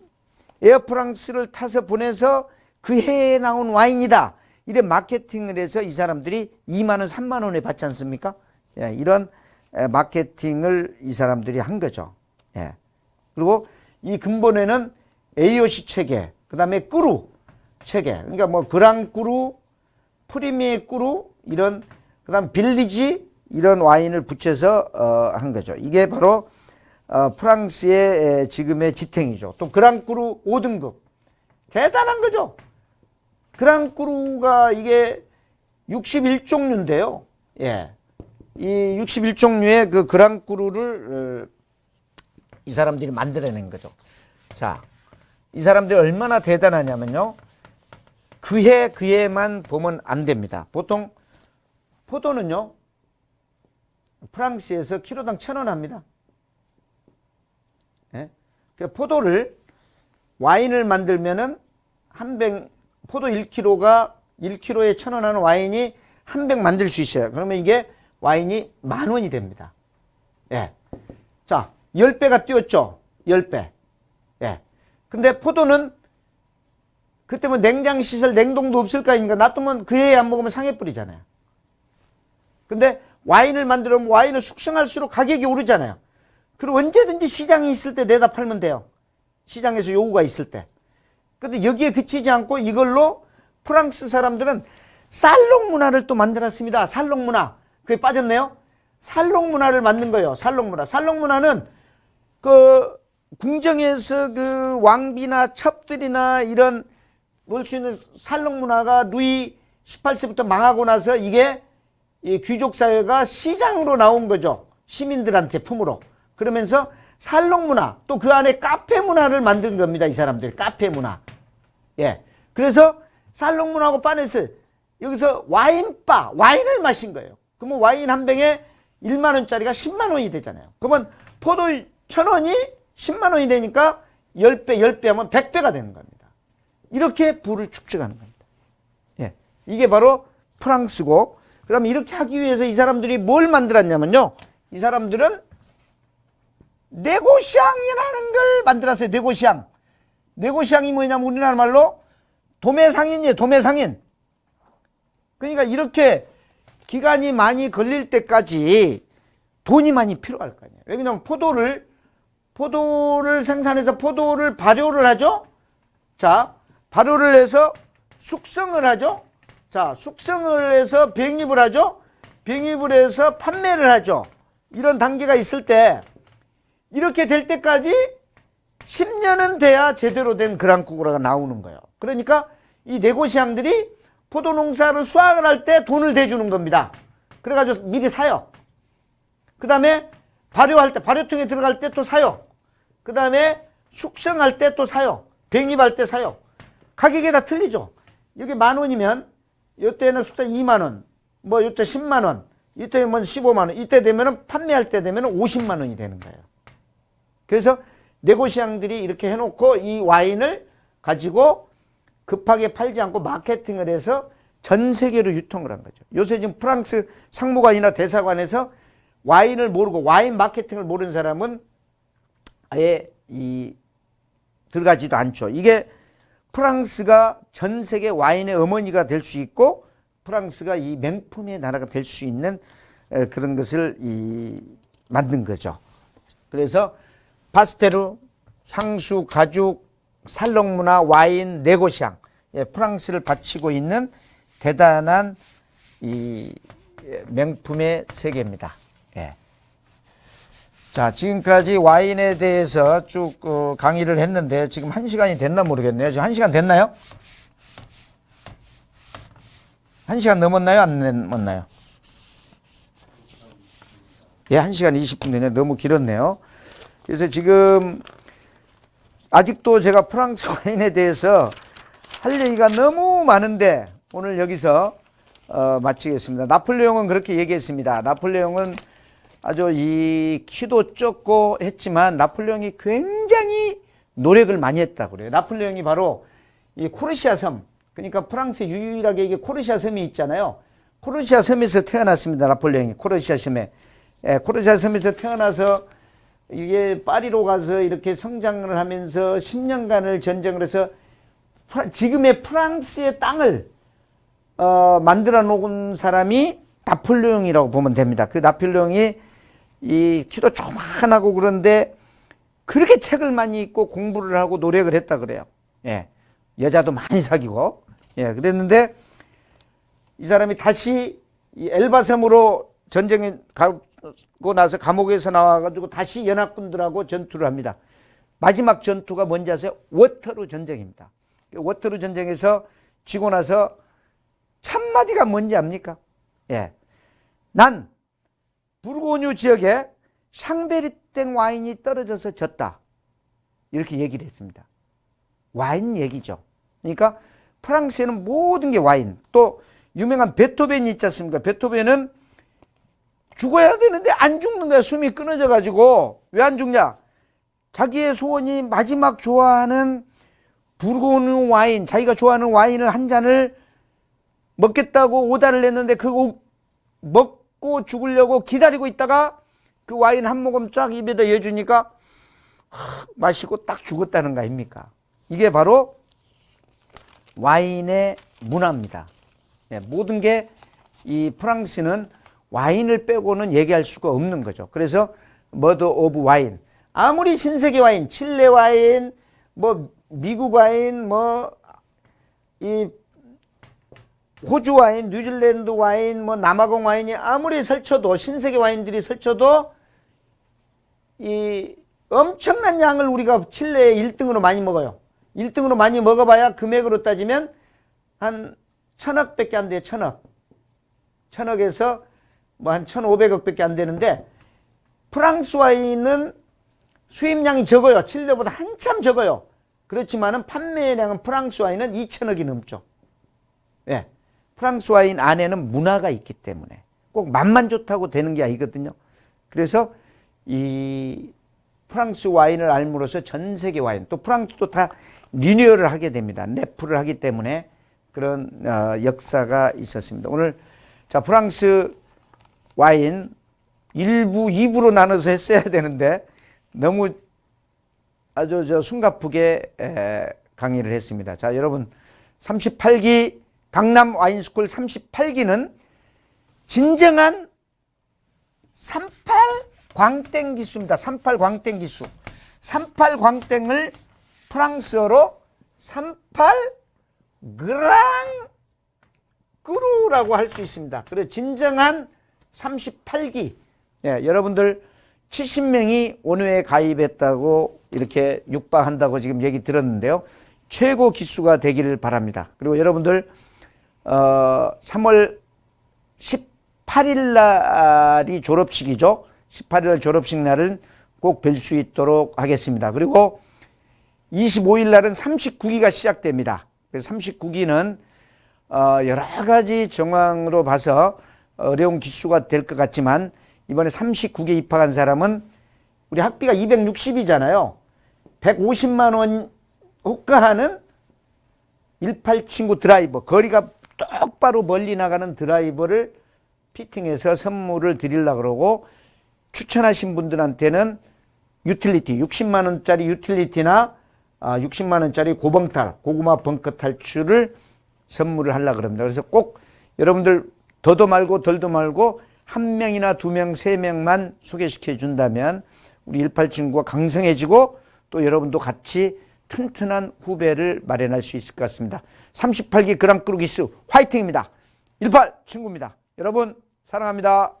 에어프랑스를 타서 보내서 그 해에 나온 와인이다, 이래 마케팅을 해서 이 사람들이 2만원 3만원에 받지 않습니까? 예, 이런 마케팅을 이 사람들이 한 거죠. 예. 그리고 이 근본에는 AOC 체계, 그 다음에 꾸루 체계, 그러니까 뭐 그랑 꾸루, 프리미에 꾸루 이런, 그 다음 빌리지 이런 와인을 붙여서 한 거죠. 이게 바로 프랑스의 지금의 지탱이죠. 또 그랑 꾸루 5등급 대단한 거죠. 그랑 꾸루가 이게 61종류인데요. 예. 이 61종류의 그 그랑 꾸루를 이 사람들이 만들어낸 거죠. 자, 이 사람들이 얼마나 대단하냐면요. 그 해만 보면 안 됩니다. 보통 포도는요, 프랑스에서 키로당 1,000원 합니다. 예? 그 포도를, 와인을 만들면은 한 병, 포도 1kg가 1kg에 1,000원 하는 와인이 한 병 만들 수 있어요. 그러면 이게 와인이 10,000원이 됩니다. 예. 자, 10배가 뛰었죠. 10배. 예. 근데 포도는 그때 뭐 냉장 시설, 냉동도 없을 거 아닙니까? 놔두면 그 해에 안 먹으면 상해 뿌리잖아요. 근데 와인을 만들면 와인을 숙성할수록 가격이 오르잖아요. 그리고 언제든지 시장이 있을 때 내다 팔면 돼요. 시장에서 요구가 있을 때. 근데 여기에 그치지 않고 이걸로 프랑스 사람들은 살롱 문화를 또 만들었습니다. 살롱 문화. 그게 빠졌네요. 살롱 문화를 만든 거예요. 살롱 문화. 살롱 문화는 그 궁정에서 그 왕비나 첩들이나 이런 놀 수 있는 살롱 문화가 루이 18세부터 망하고 나서 이게 이 귀족 사회가 시장으로 나온 거죠. 시민들한테 품으로. 그러면서 살롱 문화, 또 그 안에 카페 문화를 만든 겁니다. 이 사람들. 카페 문화. 예. 그래서 살롱 문화하고 빠내서 여기서 와인바, 와인을 마신 거예요. 그러면 와인 한 병에 1만 원짜리가 10만 원이 되잖아요. 그러면 포도 1,000원이 10만 원이 되니까 10배 하면 100배가 되는 겁니다. 이렇게 부를 축적하는 겁니다. 예. 이게 바로 프랑스고, 그 다음에 이렇게 하기 위해서 이 사람들이 뭘 만들었냐면요. 이 사람들은 네고시앙이라는 걸 만들었어요. 네고시앙. 네고시앙이 뭐냐면 우리나라 말로 도매상인이에요. 도매상인. 그러니까 이렇게 기간이 많이 걸릴 때까지 돈이 많이 필요할 거 아니에요. 왜냐하면 포도를 생산해서 포도를 발효를 하죠. 자, 발효를 해서 숙성을 하죠. 자, 숙성을 해서 병입을 하죠. 병입을 해서 판매를 하죠. 이런 단계가 있을 때 이렇게 될 때까지 10년은 돼야 제대로 된 그랑쿠르가 나오는 거예요. 그러니까 이 네고시앙들이 포도 농사를 수확을 할 때 돈을 대주는 겁니다. 그래가지고 미리 사요. 그 다음에 발효할 때, 발효통에 들어갈 때 또 사요. 그 다음에 숙성할 때 또 사요. 병입할 때 사요. 가격이 다 틀리죠. 여기 10,000원이면 이때는 숙성 2만원, 뭐 이때 10만원, 이때면 15만원, 이때 되면은 판매할 때 되면은 50만원이 되는 거예요. 그래서 네고시앙들이 이렇게 해놓고 이 와인을 가지고 급하게 팔지 않고 마케팅을 해서 전 세계로 유통을 한 거죠. 요새 지금 프랑스 상무관이나 대사관에서 와인을 모르고 와인 마케팅을 모르는 사람은 아예 들어가지도 않죠. 이게 프랑스가 전 세계 와인의 어머니가 될 수 있고 프랑스가 이 명품의 나라가 될 수 있는 그런 것을 만든 거죠. 그래서 파스테르, 향수, 가죽, 살롱 문화, 와인, 네고시앙, 프랑스를 바치고 있는 대단한 이 명품의 세계입니다. 예. 자, 지금까지 와인에 대해서 쭉 강의를 했는데 지금 1시간이 됐나 모르겠네요. 지금 1시간 됐나요? 1시간 넘었나요? 안 넘었나요? 예, 1시간 20분 되네요. 너무 길었네요. 그래서 지금 아직도 제가 프랑스 와인에 대해서 할 얘기가 너무 많은데 오늘 여기서 마치겠습니다. 나폴레옹은 그렇게 얘기했습니다. 나폴레옹은 아주 이 키도 적고 했지만 나폴레옹이 굉장히 노력을 많이 했다고 그래요. 나폴레옹이 바로 이 코르시아 섬, 그러니까 프랑스 유일하게 이게 코르시아 섬이 있잖아요. 코르시아 섬에서 태어났습니다. 나폴레옹이 코르시아 섬에. 코르시아 섬에서 태어나서 이게 파리로 가서 이렇게 성장을 하면서 10년간을 전쟁을 해서 지금의 프랑스의 땅을 만들어 놓은 사람이 나폴레옹이라고 보면 됩니다. 그 나폴레옹이 이 키도 조그만하고 그런데 그렇게 책을 많이 읽고 공부를 하고 노력을 했다 그래요. 예. 여자도 많이 사귀고. 예. 그랬는데 이 사람이 다시 이 엘바섬으로 전쟁에 가고 나서 감옥에서 나와가지고 다시 연합군들하고 전투를 합니다. 마지막 전투가 뭔지 아세요? 워터루 전쟁입니다. 워터루 전쟁에서 지고 나서 첫마디가 뭔지 압니까? 예. 난 부르고뉴 지역에 샹베리땡 와인이 떨어져서 졌다. 이렇게 얘기를 했습니다. 와인 얘기죠. 그러니까 프랑스에는 모든 게 와인. 또 유명한 베토벤이 있지 않습니까? 베토벤은 죽어야 되는데 안 죽는 거야. 숨이 끊어져 가지고. 왜 안 죽냐? 자기의 소원이 마지막 좋아하는 부르고뉴 와인, 자기가 좋아하는 와인을 한 잔을 먹겠다고 오다를 냈는데 그거 먹고 죽으려고 기다리고 있다가 그 와인 한 모금 쫙 입에다 여주니까 마시고 딱 죽었다는 거 아닙니까? 이게 바로 와인의 문화입니다. 네, 모든 게 이 프랑스는 와인을 빼고는 얘기할 수가 없는 거죠. 그래서 머더 오브 와인. 아무리 신세계 와인, 칠레 와인, 뭐 미국 와인, 뭐 이 호주 와인, 뉴질랜드 와인, 뭐 남아공 와인이 아무리 설쳐도 신세계 와인들이 설쳐도 이 엄청난 양을 우리가 칠레에 1등으로 많이 먹어요. 1등으로 많이 먹어봐야 금액으로 따지면 한 1,000억밖에 안 돼요. 1,000억. 1,000억에서 뭐 한 1,500억밖에 안 되는데 프랑스 와인은 수입량이 적어요. 칠레보다 한참 적어요. 그렇지만은 판매량은 프랑스 와인은 2,000억이 넘죠. 예. 프랑스 와인 안에는 문화가 있기 때문에 꼭 맛만 좋다고 되는 게 아니거든요. 그래서 이 프랑스 와인을 알므로써 전 세계 와인, 또 프랑스도 다 리뉴얼을 하게 됩니다. 내프를 하기 때문에 그런 역사가 있었습니다. 오늘 자 프랑스 와인 1부, 2부로 나눠서 했어야 되는데 너무 아주 숨가쁘게 강의를 했습니다. 자 여러분 38기 강남 와인스쿨 38기는 진정한 38 광땡 기수입니다. 38 광땡 기수. 38 광땡을 프랑스어로 38 그랑 꾸루라고 할 수 있습니다. 그래서 진정한 38기. 예, 여러분들 70명이 온회에 가입했다고 이렇게 육박한다고 지금 얘기 들었는데요. 최고 기수가 되기를 바랍니다. 그리고 여러분들 3월 18일 날이 졸업식이죠. 18일 날 졸업식 날은 꼭 뵐 수 있도록 하겠습니다. 그리고 25일 날은 39기가 시작됩니다. 그래서 39기는 여러 가지 정황으로 봐서 어려운 기수가 될 것 같지만 이번에 39기 입학한 사람은 우리 학비가 260이잖아요. 150만 원 호가하는 18 친구 드라이버, 거리가 똑바로 멀리 나가는 드라이버를 피팅해서 선물을 드리려고 그러고 추천하신 분들한테는 유틸리티, 60만 원짜리 유틸리티나 60만 원짜리 고벙탈, 고구마 벙커 탈출을 선물을 하려고 그럽니다. 그래서 꼭 여러분들 더도 말고 덜도 말고 한 명이나 두 명, 세 명만 소개시켜 준다면 우리 18 친구가 강성해지고 또 여러분도 같이 튼튼한 후배를 마련할 수 있을 것 같습니다. 38기 그랑크루 기수 화이팅입니다. 18 친구입니다. 여러분 사랑합니다.